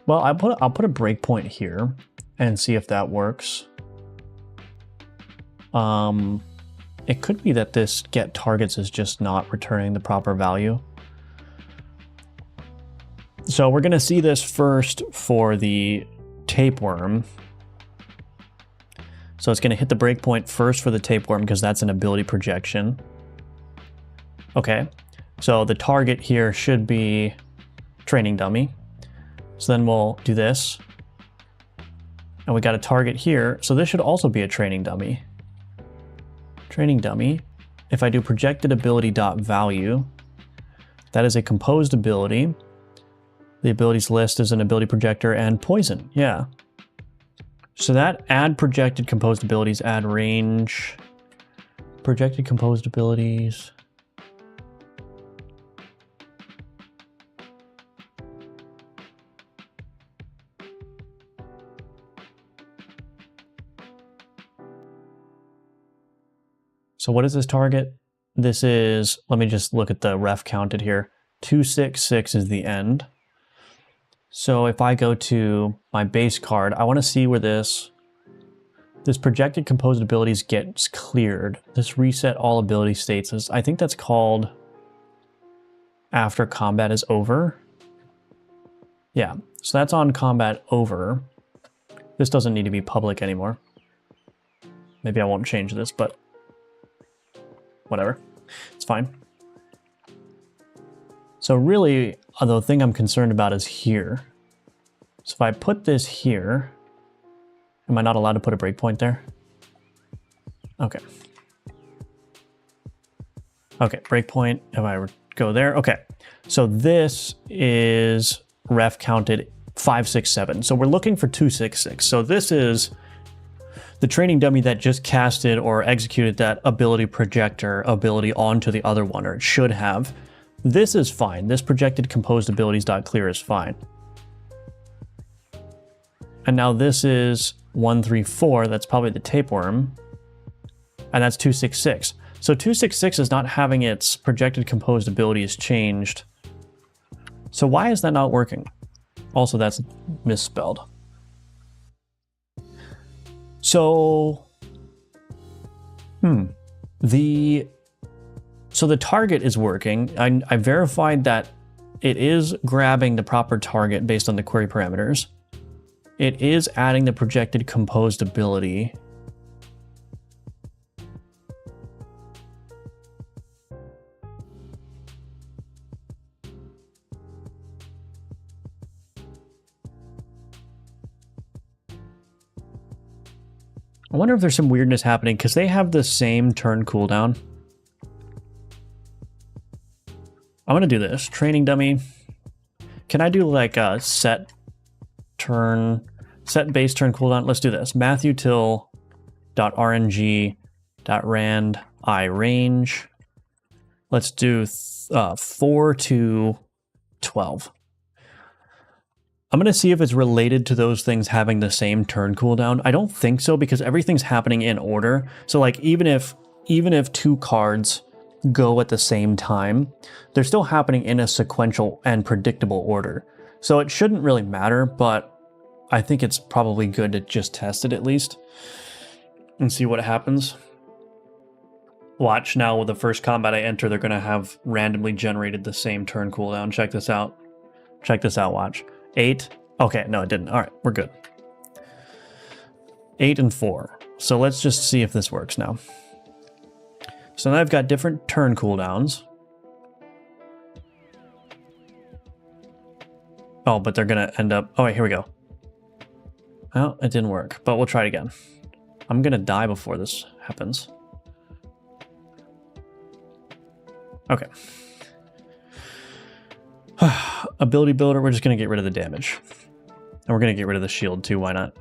[SPEAKER 1] Well, I'll put a breakpoint here and see if that works. It could be that this get targets is just not returning the proper value. So we're going to see this first for the tapeworm. So it's going to hit the breakpoint first for the tapeworm because that's an ability projection. Okay. So the target here should be training dummy. So then we'll do this. And we got a target here. So this should also be a training dummy. Training dummy. If I do projected ability dot value, that is a composed ability. The abilities list is an ability projector and poison. Yeah. So that add projected composed abilities, add range, projected composed abilities. So what is this target? This is, let me just look at the ref counted here. 266 is the end. So if I go to my base card, I want to see where this projected composed abilities gets cleared. This reset all ability states is, I think that's called after combat is over. Yeah, so that's on combat over. This doesn't need to be public anymore. Maybe I won't change this, but whatever, it's fine. So really, the thing I'm concerned about is here. So if I put this here, am I not allowed to put a breakpoint there? Okay. Okay, breakpoint, if I go there, okay. So this is ref counted 567. So we're looking for 266. So this is the training dummy that just casted or executed that ability projector ability onto the other one, or it should have. This is fine. This projected composed abilities.clear is fine. And now this is 134. That's probably the tapeworm. And that's 266. So 266 is not having its projected composed abilities changed. So why is that not working? Also, that's misspelled. So, the target is working. I verified that it is grabbing the proper target based on the query parameters. It is adding the projected composed ability. I wonder if there's some weirdness happening because they have the same turn cooldown. I'm going to do this. Training dummy. Can I do like a set base turn cooldown? Let's do this. MatthewTill.rng.rand I range. Let's do 4 to 12. I'm going to see if it's related to those things having the same turn cooldown. I don't think so because everything's happening in order. So like even if 2 cards go at the same time, they're still happening in a sequential and predictable order. So it shouldn't really matter, but I think it's probably good to just test it at least and see what happens. Watch now with the first combat I enter, they're going to have randomly generated the same turn cooldown. Check this out. Check this out, watch. 8. Okay, no, it didn't. All right, we're good. 8 and 4. So let's just see if this works now. So now I've got different turn cooldowns. Oh, but they're going to end up... Oh, wait, here we go. Well, it didn't work, but we'll try it again. I'm going to die before this happens. Okay. Ability builder, we're just going to get rid of the damage. And we're going to get rid of the shield too, why not?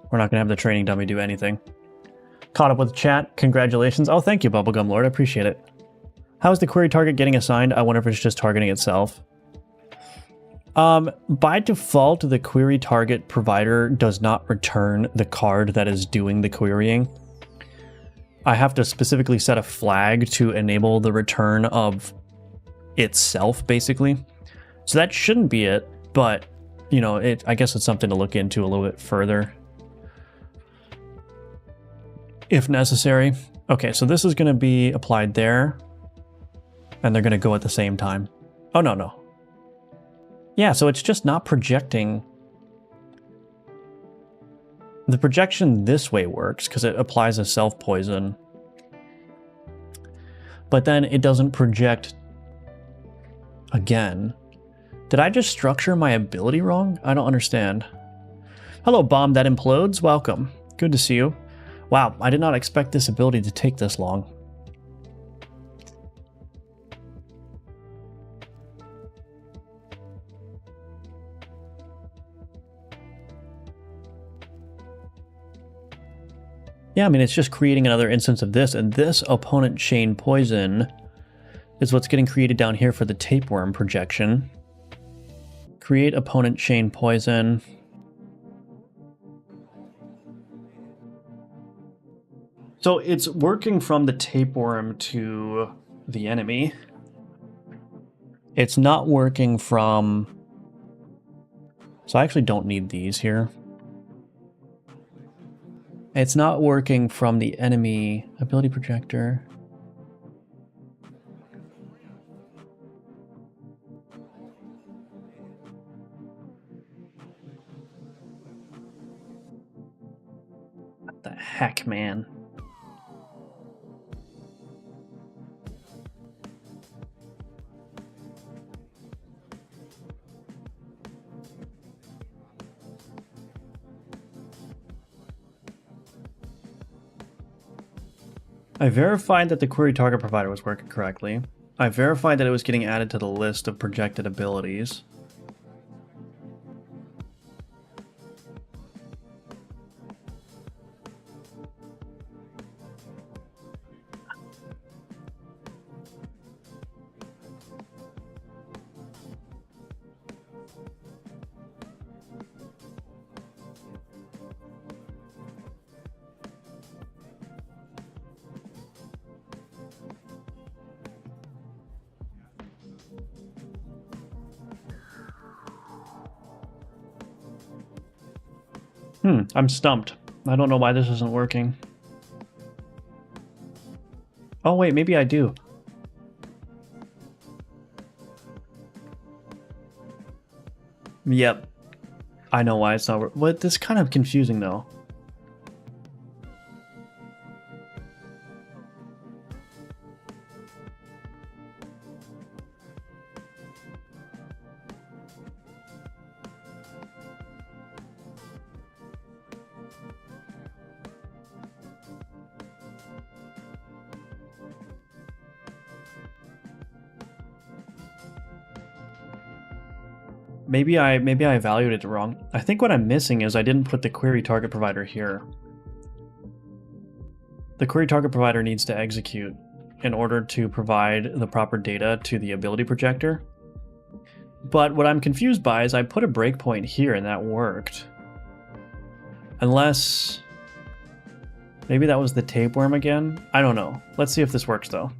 [SPEAKER 1] We're not going to have the training dummy do anything. Caught up with chat, congratulations. Oh, thank you, Bubblegum Lord, I appreciate it. How is the query target getting assigned? I wonder if it's just targeting itself. By default, the query target provider does not return the card that is doing the querying. I have to specifically set a flag to enable the return of itself, basically. So that shouldn't be it, but, you know, I guess it's something to look into a little bit further, if necessary. Okay, so this is going to be applied there, and they're going to go at the same time. Oh, no. Yeah, so it's just not projecting. The projection this way works because it applies a self-poison. But then it doesn't project again. Did I just structure my ability wrong? I don't understand. Hello, Bomb That Implodes. Welcome. Good to see you. Wow, I did not expect this ability to take this long. Yeah, I mean, it's just creating another instance of this, and this opponent chain poison is what's getting created down here for the tapeworm projection. Create opponent chain poison. So it's working from the tapeworm to the enemy. It's not working from... So I actually don't need these here. It's not working from the enemy ability projector. What the heck, man? I verified that the query target provider was working correctly. I verified that it was getting added to the list of projected abilities. I'm stumped. I don't know why this isn't working. Oh wait, maybe I do. Yep. I know why it's not working. What? This is kind of confusing though. maybe I evaluated it wrong. I think what I'm missing is I didn't put the query target provider here. The query target provider needs to execute in order to provide the proper data to the ability projector. But what I'm confused by is I put a breakpoint here and that worked. Unless maybe that was the tapeworm again? I don't know. Let's see if this works though.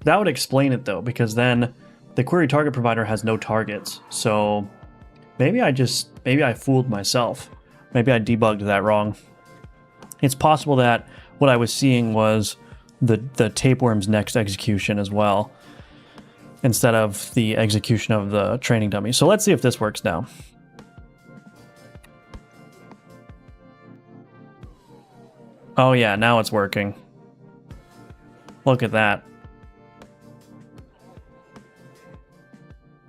[SPEAKER 1] That would explain it though, because then the query target provider has no targets. So maybe I fooled myself. Maybe I debugged that wrong. It's possible that what I was seeing was the tapeworm's next execution as well, instead of the execution of the training dummy. So let's see if this works now. Oh yeah, now it's working. Look at that.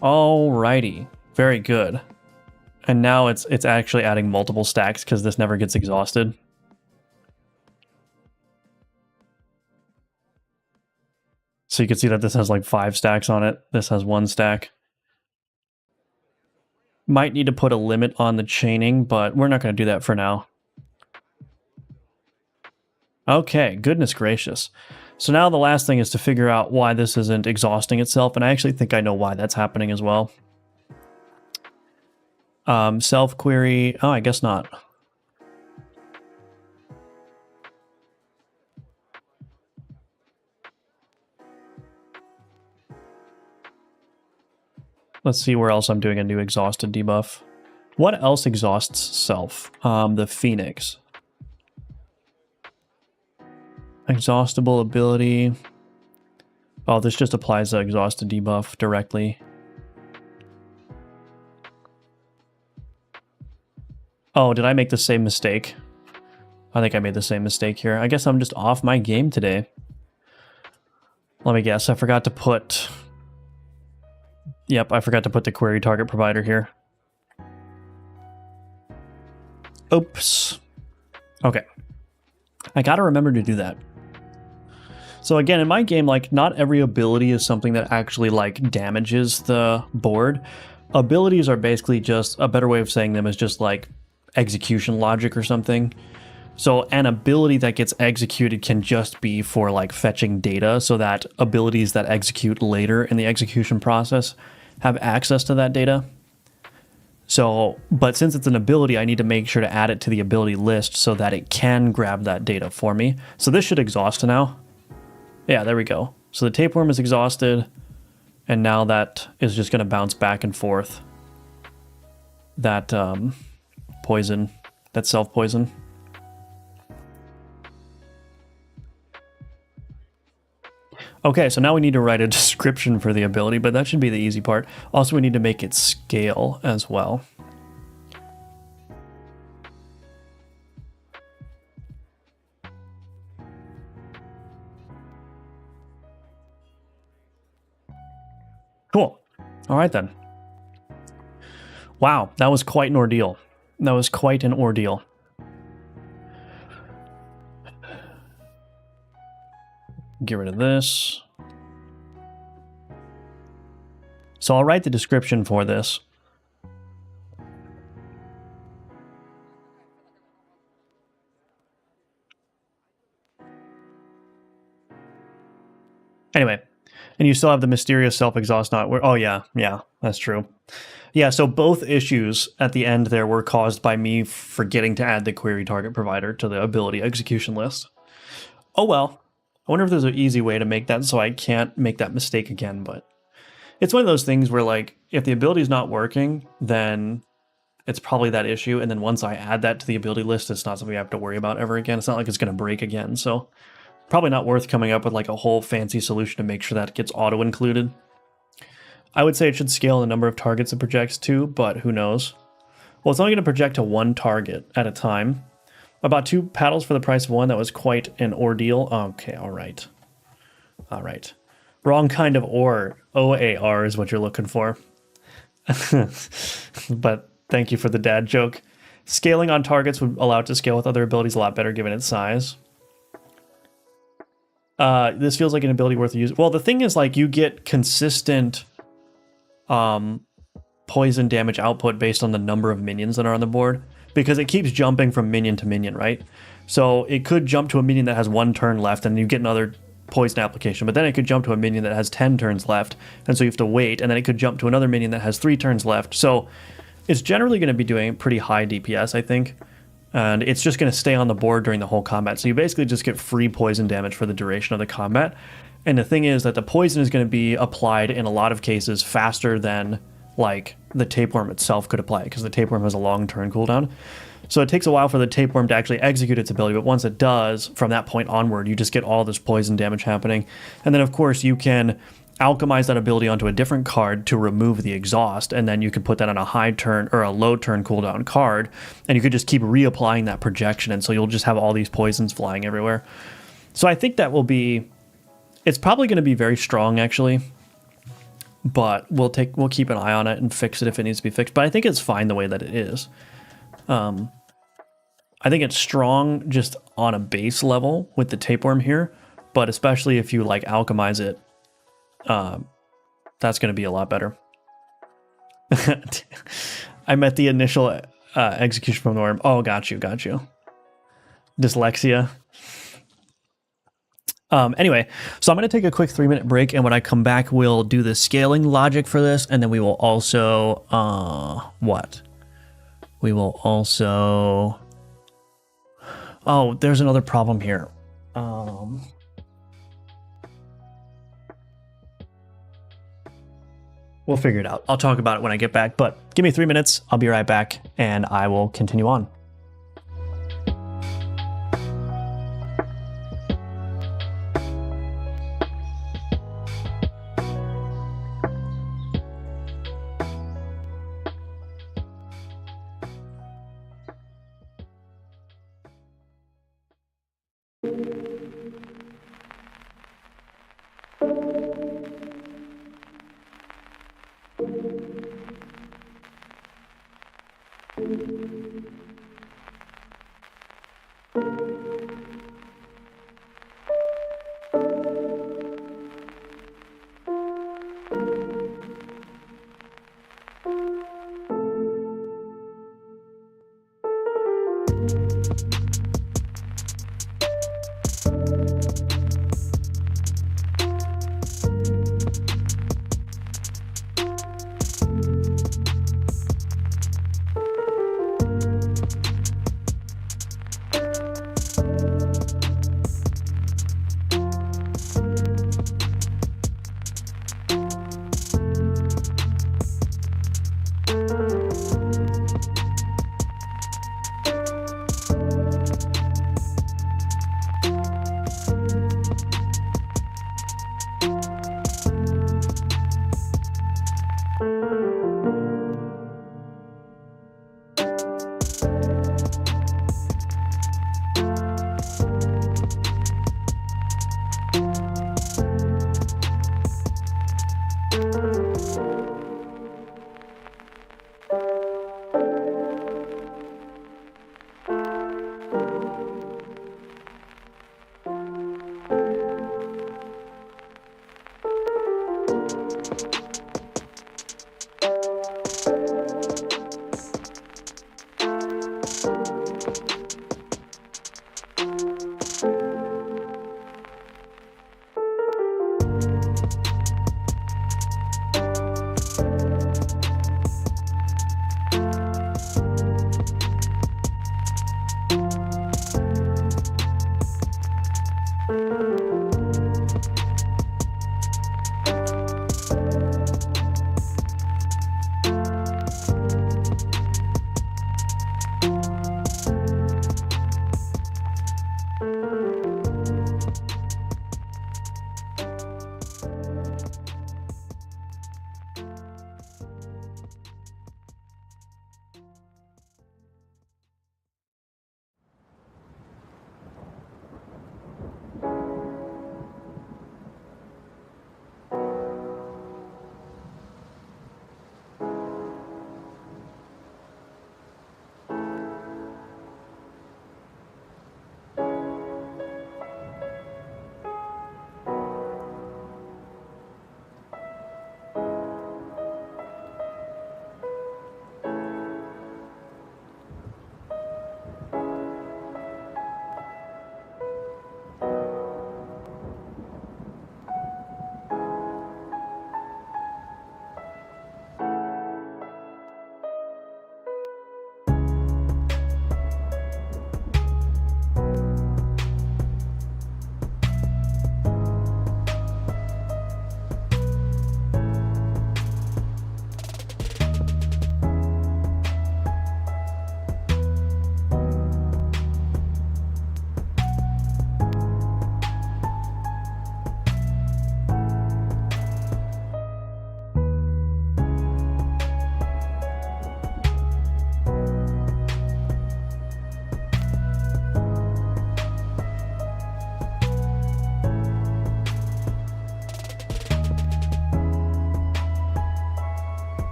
[SPEAKER 1] Alrighty, very good. And now it's actually adding multiple stacks because this never gets exhausted. So you can see that this has like 5 stacks on it. This has 1 stack. Might need to put a limit on the chaining, but we're not going to do that for now. Okay, goodness gracious. So now the last thing is to figure out why this isn't exhausting itself, and I actually think I know why that's happening as well. Self-query, oh, I guess not. Let's see where else I'm doing a new exhausted debuff. What else exhausts self? The Phoenix. Exhaustible ability. Oh, this just applies the exhausted debuff directly. Oh, did I make the same mistake? I think I made the same mistake here. I guess I'm just off my game today. Let me guess. I forgot to put... Yep, I forgot to put the query target provider here. Oops. Okay. I gotta remember to do that. So again, in my game, like, not every ability is something that actually, like, damages the board. Abilities are basically just, a better way of saying them is just, like, execution logic or something. So an ability that gets executed can just be for, like, fetching data so that abilities that execute later in the execution process have access to that data. So, but since it's an ability, I need to make sure to add it to the ability list so that it can grab that data for me. So this should exhaust now. Yeah, there we go. So the tapeworm is exhausted, and now that is just going to bounce back and forth. That poison, that self-poison. Okay, so now we need to write a description for the ability, but that should be the easy part. Also, we need to make it scale as well. Cool. All right, then. Wow, that was quite an ordeal. That was quite an ordeal. Get rid of this. So I'll write the description for this. Anyway, and you still have the mysterious self-exhaust not where, oh yeah, that's true. Yeah, so both issues at the end there were caused by me forgetting to add the query target provider to the ability execution list. Oh well. I wonder if there's an easy way to make that so I can't make that mistake again, but it's one of those things where, like, if the ability is not working, then it's probably that issue, and then once I add that to the ability list, it's not something I have to worry about ever again. It's not like it's going to break again, so probably not worth coming up with, like, a whole fancy solution to make sure that it gets auto-included. I would say it should scale the number of targets it projects to, but who knows? Well, it's only going to project to 1 target at a time. About 2 paddles for the price of 1. That was quite an ordeal. Okay, all right. All right. Wrong kind of ore. OAR is what you're looking for. But thank you for the dad joke. Scaling on targets would allow it to scale with other abilities a lot better given its size. This feels like an ability worth using. Well, the thing is, like, you get consistent poison damage output based on the number of minions that are on the board, because it keeps jumping from minion to minion, right? So it could jump to a minion that has 1 turn left and you get another poison application, but then it could jump to a minion that has 10 turns left, and so you have to wait, and then it could jump to another minion that has 3 turns left. So it's generally going to be doing pretty high DPS, I think, and it's just going to stay on the board during the whole combat. So you basically just get free poison damage for the duration of the combat. And the thing is that the poison is going to be applied in a lot of cases faster than like the tapeworm itself could apply it, because the tapeworm has a long turn cooldown. So it takes a while for the tapeworm to actually execute its ability, but once it does, from that point onward, you just get all this poison damage happening. And then of course you can alchemize that ability onto a different card to remove the exhaust, and then you can put that on a high turn or a low turn cooldown card, and you could just keep reapplying that projection, and so you'll just have all these poisons flying everywhere. So I think that will be, it's probably going to be very strong actually, but we'll keep an eye on it and fix it if it needs to be fixed. But I think it's fine the way that it is. I think it's strong just on a base level with the tapeworm here, but especially if you like alchemize it, that's going to be a lot better. I met the initial execution from the worm. Oh, got you. Dyslexia. Anyway, so I'm going to take a quick 3-minute break, and when I come back, we'll do the scaling logic for this, and then we will also, We will also, oh, there's another problem here. We'll figure it out. I'll talk about it when I get back, but give me 3 minutes. I'll be right back, and I will continue on.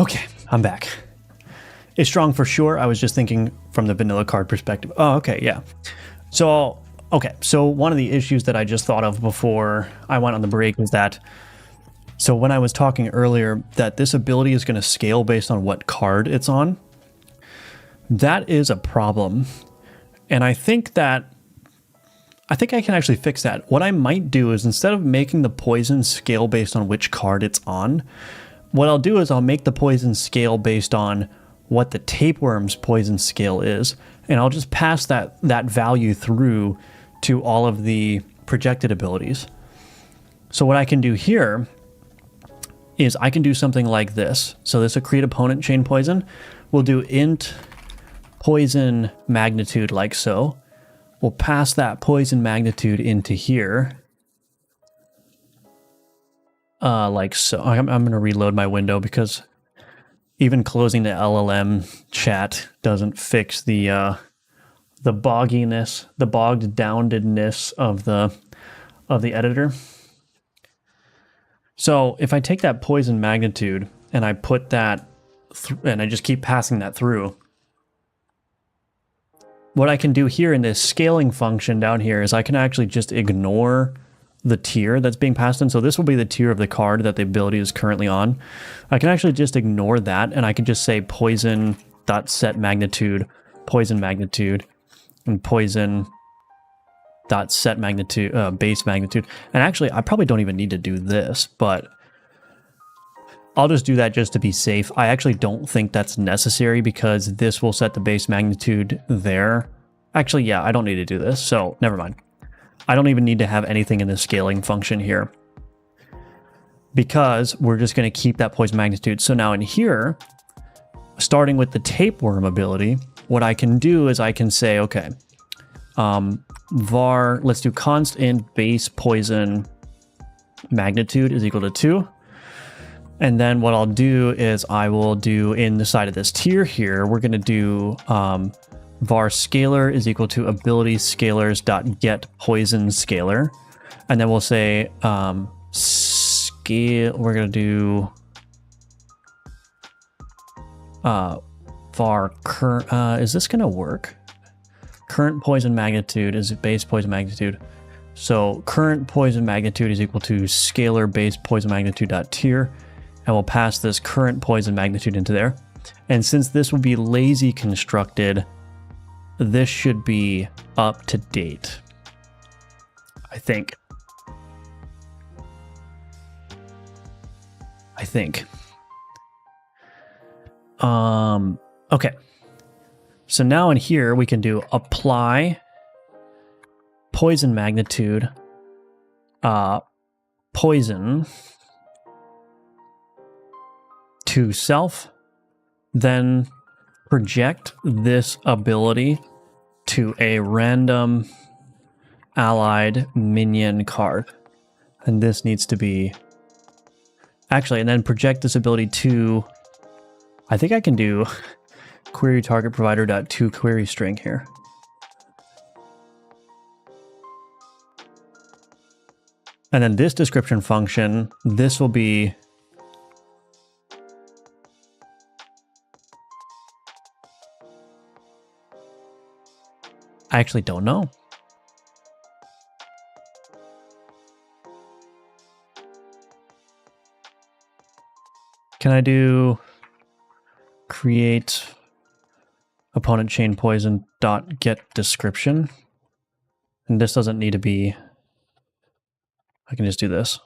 [SPEAKER 1] Okay, I'm back. It's strong for sure. I was just thinking from the vanilla card perspective. Oh, okay, yeah. So, okay, so one of the issues that I just thought of before I went on the break is that, so when I was talking earlier that this ability is going to scale based on what card it's on, that is a problem. And I think I can actually fix that. What I might do is, instead of making the poison scale based on which card it's on, what I'll do is I'll make the poison scale based on what the Tapeworms poison scale is, and I'll just pass that value through to all of the projected abilities. So what I can do here is I can do something like this. So this will create opponent chain poison. We'll do int poison magnitude like so. We'll pass that poison magnitude into here. Like so. I'm going to reload my window because even closing the LLM chat doesn't fix the bogginess, the bogged downedness of the editor. So if I take that poison magnitude and I put that and I just keep passing that through, what I can do here in this scaling function down here is I can actually just ignore the tier that's being passed in. So this will be the tier of the card that the ability is currently on. I can actually just ignore that, and I can just say poison.set magnitude, poison magnitude, and poison.set magnitude, base magnitude. And actually, I probably don't even need to do this, but I'll just do that just to be safe. I actually don't think that's necessary because this will set the base magnitude there. Actually, yeah, I don't need to do this, so never mind. I don't even need to have anything in the scaling function here because we're just going to keep that poison magnitude. So now in here, starting with the Tapeworm ability, what I can do is I can say, okay, var, let's do const int base poison magnitude is equal to 2. And then what I'll do is I will do in the side of this tier here, we're going to do var scalar is equal to ability scalars dot get poison scalar. And then we'll say scale, we're going to do var current, is this going to work? Current poison magnitude is base poison magnitude. So current poison magnitude is equal to scalar base poison magnitude dot tier. And we'll pass this current poison magnitude into there. And since this will be lazy constructed, this should be up to date, I think. Okay. So now in here, we can do apply poison magnitude, poison to self, then project this ability to a random allied minion card. And this needs to be, actually, and then project this ability to, I think I can do query target provider dot to query string here. And then this description function, this will be I actually don't know. Can I do create opponent chain poison dot get description? And this doesn't need to be, I can just do this.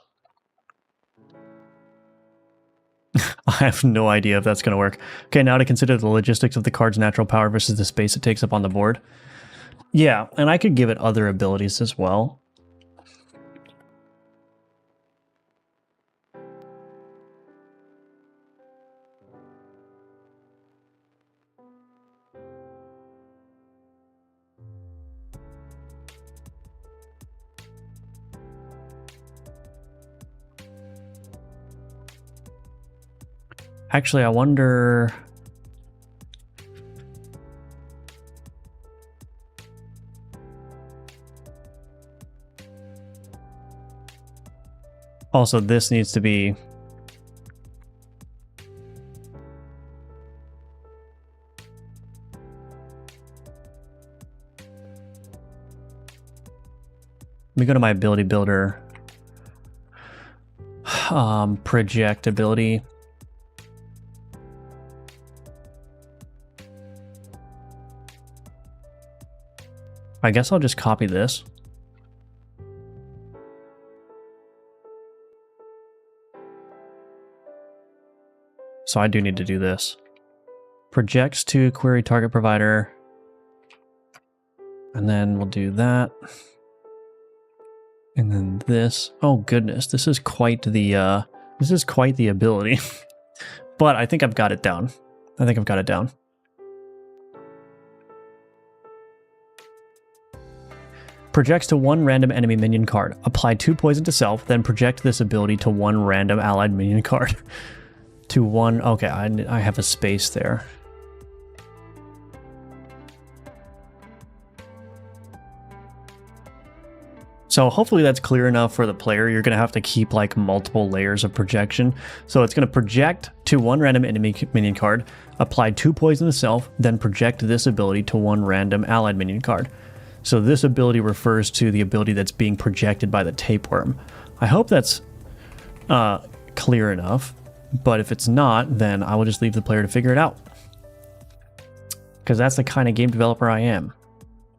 [SPEAKER 1] I have no idea if that's going to work. Okay, now to consider the logistics of the card's natural power versus the space it takes up on the board. Yeah, and I could give it other abilities as well. Actually, I wonder... Also, this needs to be... me go to my ability builder. Project ability. I guess I'll just copy this. So I do need to do this. Projects to query target provider. And then we'll do that. And then this. Oh goodness, this is quite the ability. But I think I've got it down. I think I've got it down. Projects to one random enemy minion card. Apply 2 poison to self, then project this ability to one random allied minion card. To one... Okay, I have a space there. So hopefully that's clear enough for the player. You're going to have to keep like multiple layers of projection. So it's going to project to one random enemy minion card, apply 2 poison to self, then project this ability to one random allied minion card. So this ability refers to the ability that's being projected by the tapeworm. I hope that's clear enough, but if it's not, then I will just leave the player to figure it out. Because that's the kind of game developer I am.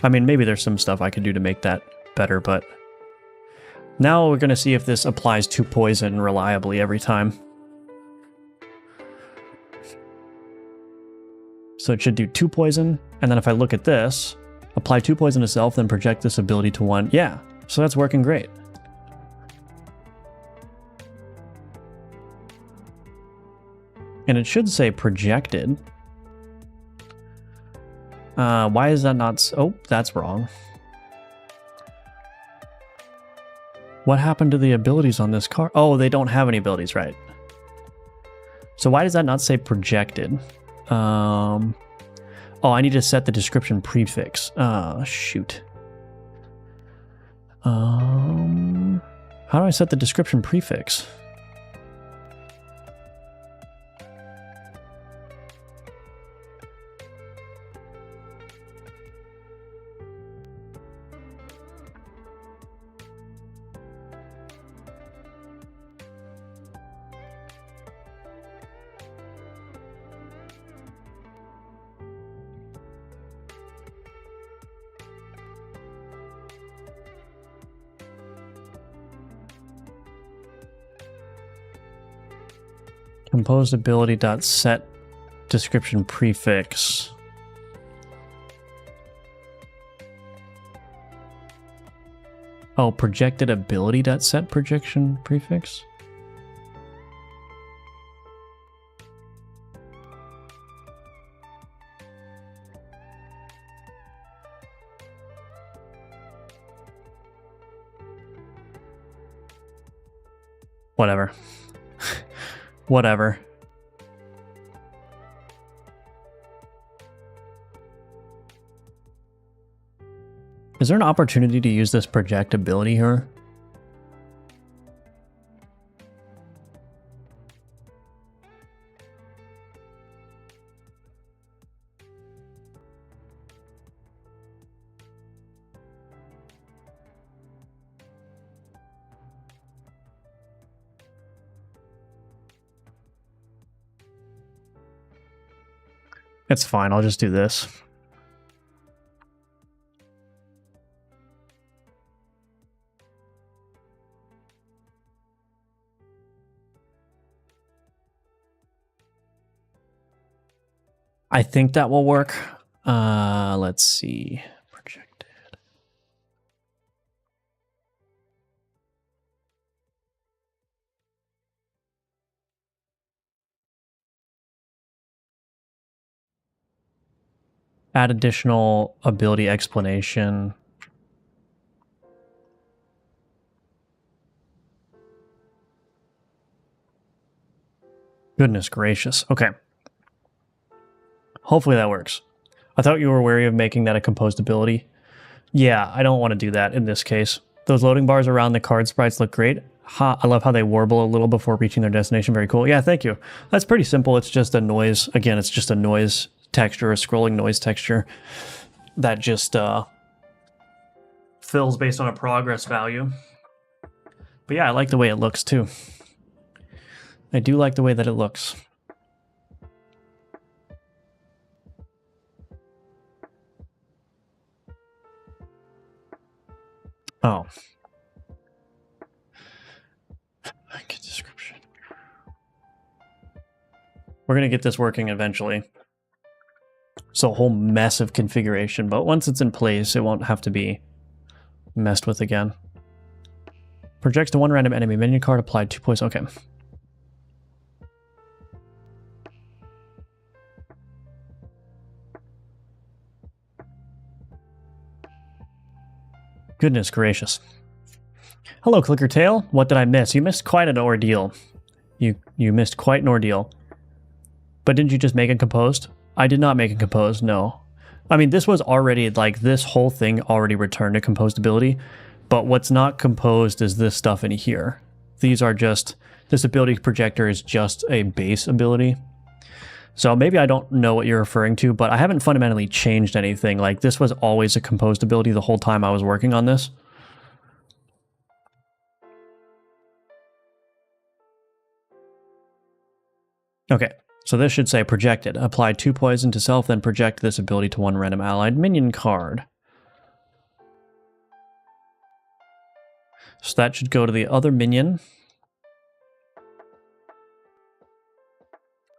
[SPEAKER 1] I mean, maybe there's some stuff I could do to make that better, but now we're going to see if this applies to poison reliably every time. So it should do 2 poison, and then if I look at this, apply 2 poison to self, then project this ability to 1. Yeah, so that's working great. And it should say projected. Why is that not... Oh, that's wrong. What happened to the abilities on this card? Oh, they don't have any abilities, right? So why does that not say projected? Oh, I need to set the description prefix. Shoot. How do I set the description prefix? Composed ability dot set description prefix. Oh, projected ability dot set projection prefix. Whatever. Whatever. Is there an opportunity to use this project ability here? It's fine, I'll just do this. I think that will work. Let's see. Projected. Add additional ability explanation. Goodness gracious. Okay. Hopefully that works. I thought you were wary of making that a composed ability. Yeah, I don't want to do that in this case. Those loading bars around the card sprites look great. I love how they warble a little before reaching their destination. Very cool. Yeah, thank you. That's pretty simple. It's just a noise. Again, it's just a noise texture, a scrolling noise texture that just fills based on a progress value. But yeah, I like the way it looks too. I do like the way that it looks. Oh. Get description. We're going to get this working eventually. So a whole mess of configuration, but once it's in place, it won't have to be messed with again. Projects to one random enemy minion card, applied 2 points. Okay. Goodness gracious. Hello, Clickertail. What did I miss? You missed quite an ordeal. You missed quite an ordeal. But didn't you just make it composed? I did not make it composed, no. I mean, this was already, like, this whole thing already returned to composed ability, but what's not composed is this stuff in here. These are just, this ability projector is just a base ability. So maybe I don't know what you're referring to, but I haven't fundamentally changed anything. Like, this was always a composed ability the whole time I was working on this. Okay. So this should say projected. Apply 2 poison to self, then project this ability to one random allied minion card. So that should go to the other minion.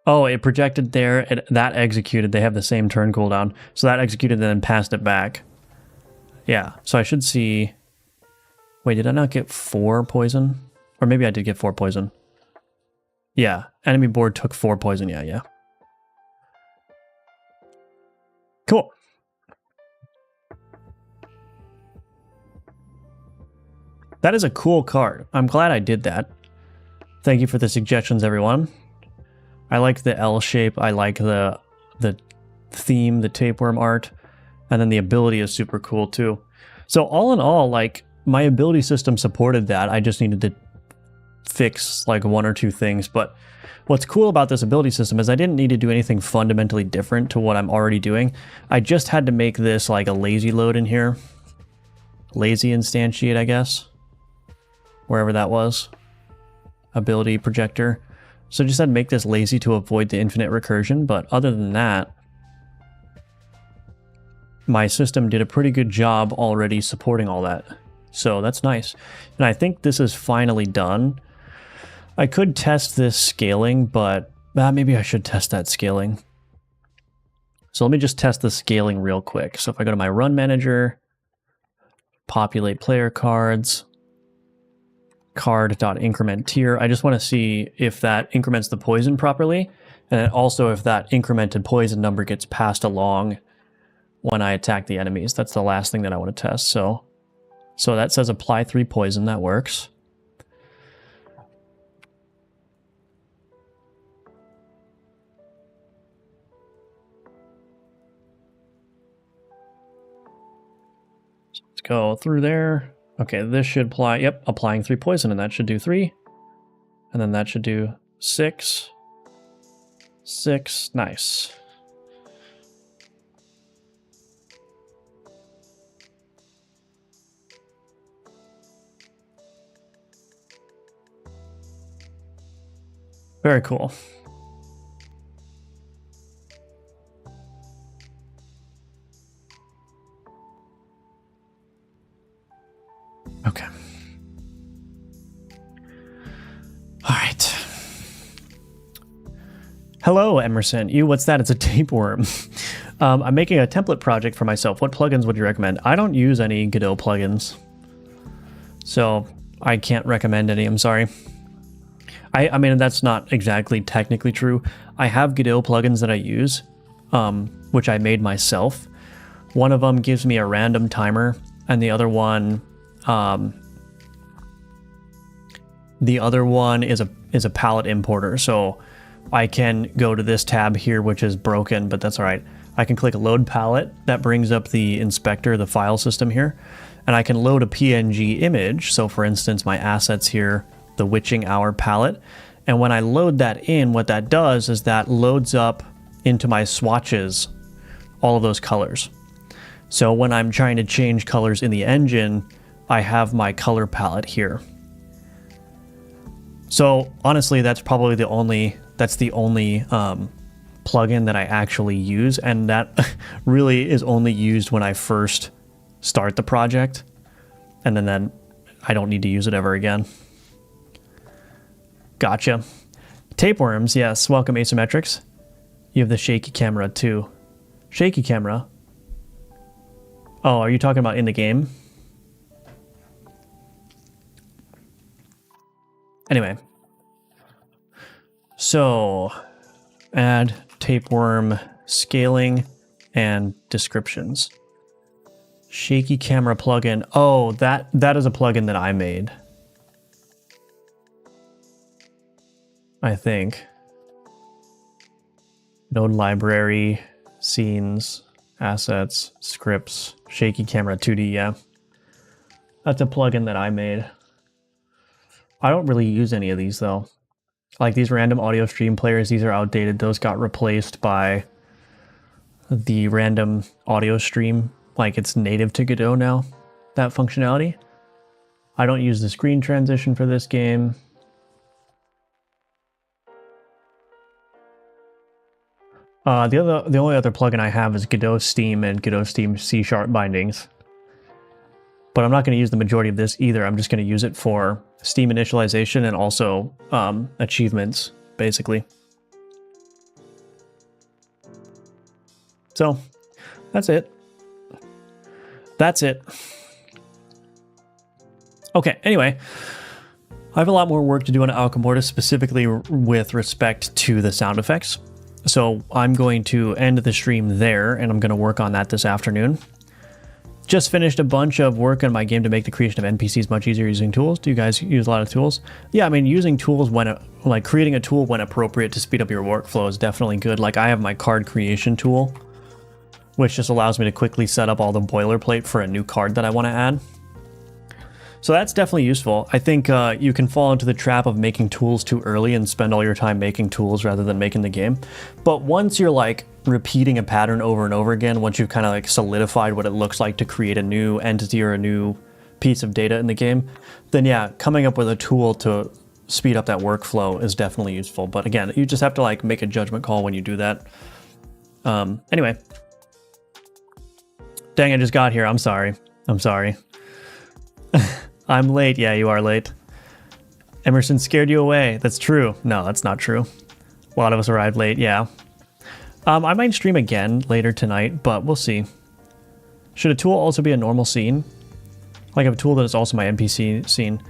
[SPEAKER 1] Oh, it projected there. That executed. They have the same turn cooldown. So that executed and then passed it back. Yeah. So I should see... Wait, did I not get 4 poison? Or maybe I did get 4 poison. Yeah, enemy board took 4 poison. Yeah. Cool. That is a cool card. I'm glad I did that. Thank you for the suggestions, everyone. I like the L shape. I like the theme, the tapeworm art, and then the ability is super cool too. So all in all, like, my ability system supported that. I just needed to fix like 1 or 2 things, but what's cool about this ability system is I didn't need to do anything fundamentally different to what I'm already doing. I just had to make this like a lazy load in here. Lazy instantiate, I guess. Wherever that was. Ability projector. So just had to make this lazy to avoid the infinite recursion, but other than that, my system did a pretty good job already supporting all that. So that's nice. And I think this is finally done. I could test this scaling, but maybe I should test that scaling. So let me just test the scaling real quick. So if I go to my run manager, populate player cards, card.increment tier, I just want to see if that increments the poison properly, and then also if that incremented poison number gets passed along when I attack the enemies. That's the last thing that I want to test. So that says apply 3 poison, that works. So let's go through there. Okay, this should apply, yep, applying 3 poison, and that should do 3. And then that should do 6. 6, nice. Very cool. Okay. All right. Hello, Emerson. What's that? It's a tapeworm. I'm making a template project for myself. What plugins would you recommend? I don't use any Godot plugins, so I can't recommend any. I'm sorry. I mean, that's not exactly technically true. I have Godot plugins that I use, which I made myself. One of them gives me a random timer, and the other one is a palette importer. So I can go to this tab here, which is broken, but that's all right. I can click load palette. That brings up the inspector, the file system here, and I can load a PNG image. So for instance, my assets here, the witching hour palette. And when I load that in, what that does is that loads up into my swatches all of those colors. So when I'm trying to change colors in the engine, I have my color palette here. So honestly, that's probably the only plugin that I actually use, and that really is only used when I first start the project, and then I don't need to use it ever again. Gotcha. Tapeworms, yes. Welcome, Asymmetrics. You have the shaky camera too. Shaky camera? Oh, are you talking about in the game? Anyway. So, add tapeworm scaling and descriptions. Shaky camera plugin. Oh, that is a plugin that I made. I think. Node library, scenes, assets, scripts, shaky camera 2D, yeah. That's a plugin that I made. I don't really use any of these though. Like these random audio stream players, these are outdated. Those got replaced by the random audio stream. Like it's native to Godot now, that functionality. I don't use the screen transition for this game. The only other plugin I have is Godot Steam and Godot Steam C# bindings. But I'm not going to use the majority of this either. I'm just going to use it for Steam initialization and also achievements, basically. So, that's it. That's it. Okay, anyway. I have a lot more work to do on Alka Mortis, specifically with respect to the sound effects. So I'm going to end the stream there, and I'm going to work on that this afternoon. Just finished a bunch of work on my game to make the creation of NPCs much easier using tools. Do you guys use a lot of tools? Yeah, I mean, using tools when, like creating a tool when appropriate to speed up your workflow is definitely good. Like I have my card creation tool, which just allows me to quickly set up all the boilerplate for a new card that I want to add. So that's definitely useful. I think you can fall into the trap of making tools too early and spend all your time making tools rather than making the game. But once you're like repeating a pattern over and over again, once you've kind of like solidified what it looks like to create a new entity or a new piece of data in the game, then yeah, coming up with a tool to speed up that workflow is definitely useful. But again, you just have to like make a judgment call when you do that. Anyway. Dang, I just got here. I'm sorry. I'm sorry. I'm late. Yeah, you are late. Emerson scared you away. That's true. No, that's not true. A lot of us arrived late. Yeah. I might stream again later tonight, but we'll see. Should a tool also be a normal scene? Like a tool that is also my NPC scene?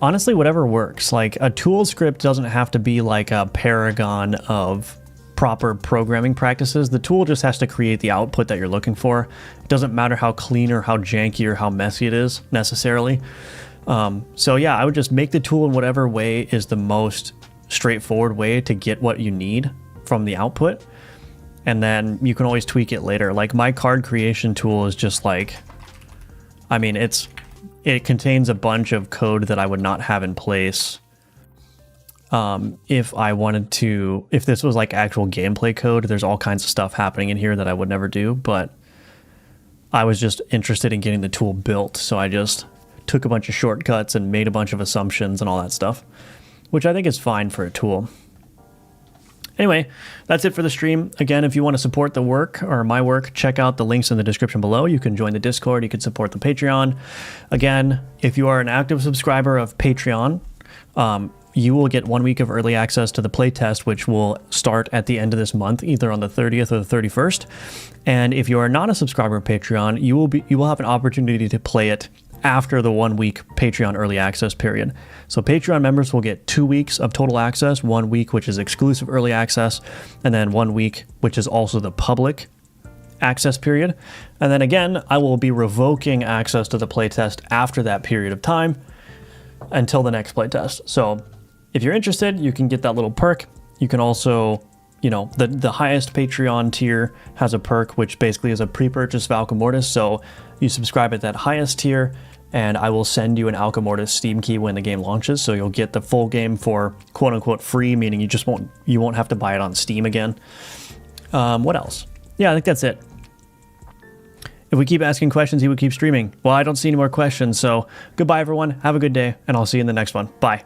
[SPEAKER 1] Honestly, whatever works. Like a tool script doesn't have to be like a paragon of proper programming practices. The tool just has to create the output that you're looking for. It doesn't matter how clean or how janky or how messy it is necessarily. So yeah, I would just make the tool in whatever way is the most straightforward way to get what you need from the output. And then you can always tweak it later. Like my card creation tool is just like, I mean, it contains a bunch of code that I would not have in place if I wanted to, if this was like actual gameplay code. There's all kinds of stuff happening in here that I would never do, but I was just interested in getting the tool built. So I just took a bunch of shortcuts and made a bunch of assumptions and all that stuff, which I think is fine for a tool. Anyway, that's it for the stream. Again, if you want to support the work or my work, check out the links in the description below. You can join the Discord. You can support the Patreon. Again, if you are an active subscriber of Patreon, you will get 1 week of early access to the playtest, which will start at the end of this month, either on the 30th or the 31st. And if you are not a subscriber of Patreon, you will have an opportunity to play it after the 1 week Patreon early access period. So Patreon members will get 2 weeks of total access, 1 week which is exclusive early access, and then 1 week which is also the public access period. And then again, I will be revoking access to the playtest after that period of time until the next playtest. So if you're interested, you can get that little perk. You can also, you know, the highest Patreon tier has a perk, which basically is a pre-purchase of Alka Mortis. So you subscribe at that highest tier, and I will send you an Alka Mortis Steam key when the game launches. So you'll get the full game for quote unquote free, meaning you won't have to buy it on Steam again. What else? Yeah, I think that's it. If we keep asking questions, he would keep streaming. Well, I don't see any more questions, so goodbye, everyone. Have a good day, and I'll see you in the next one. Bye.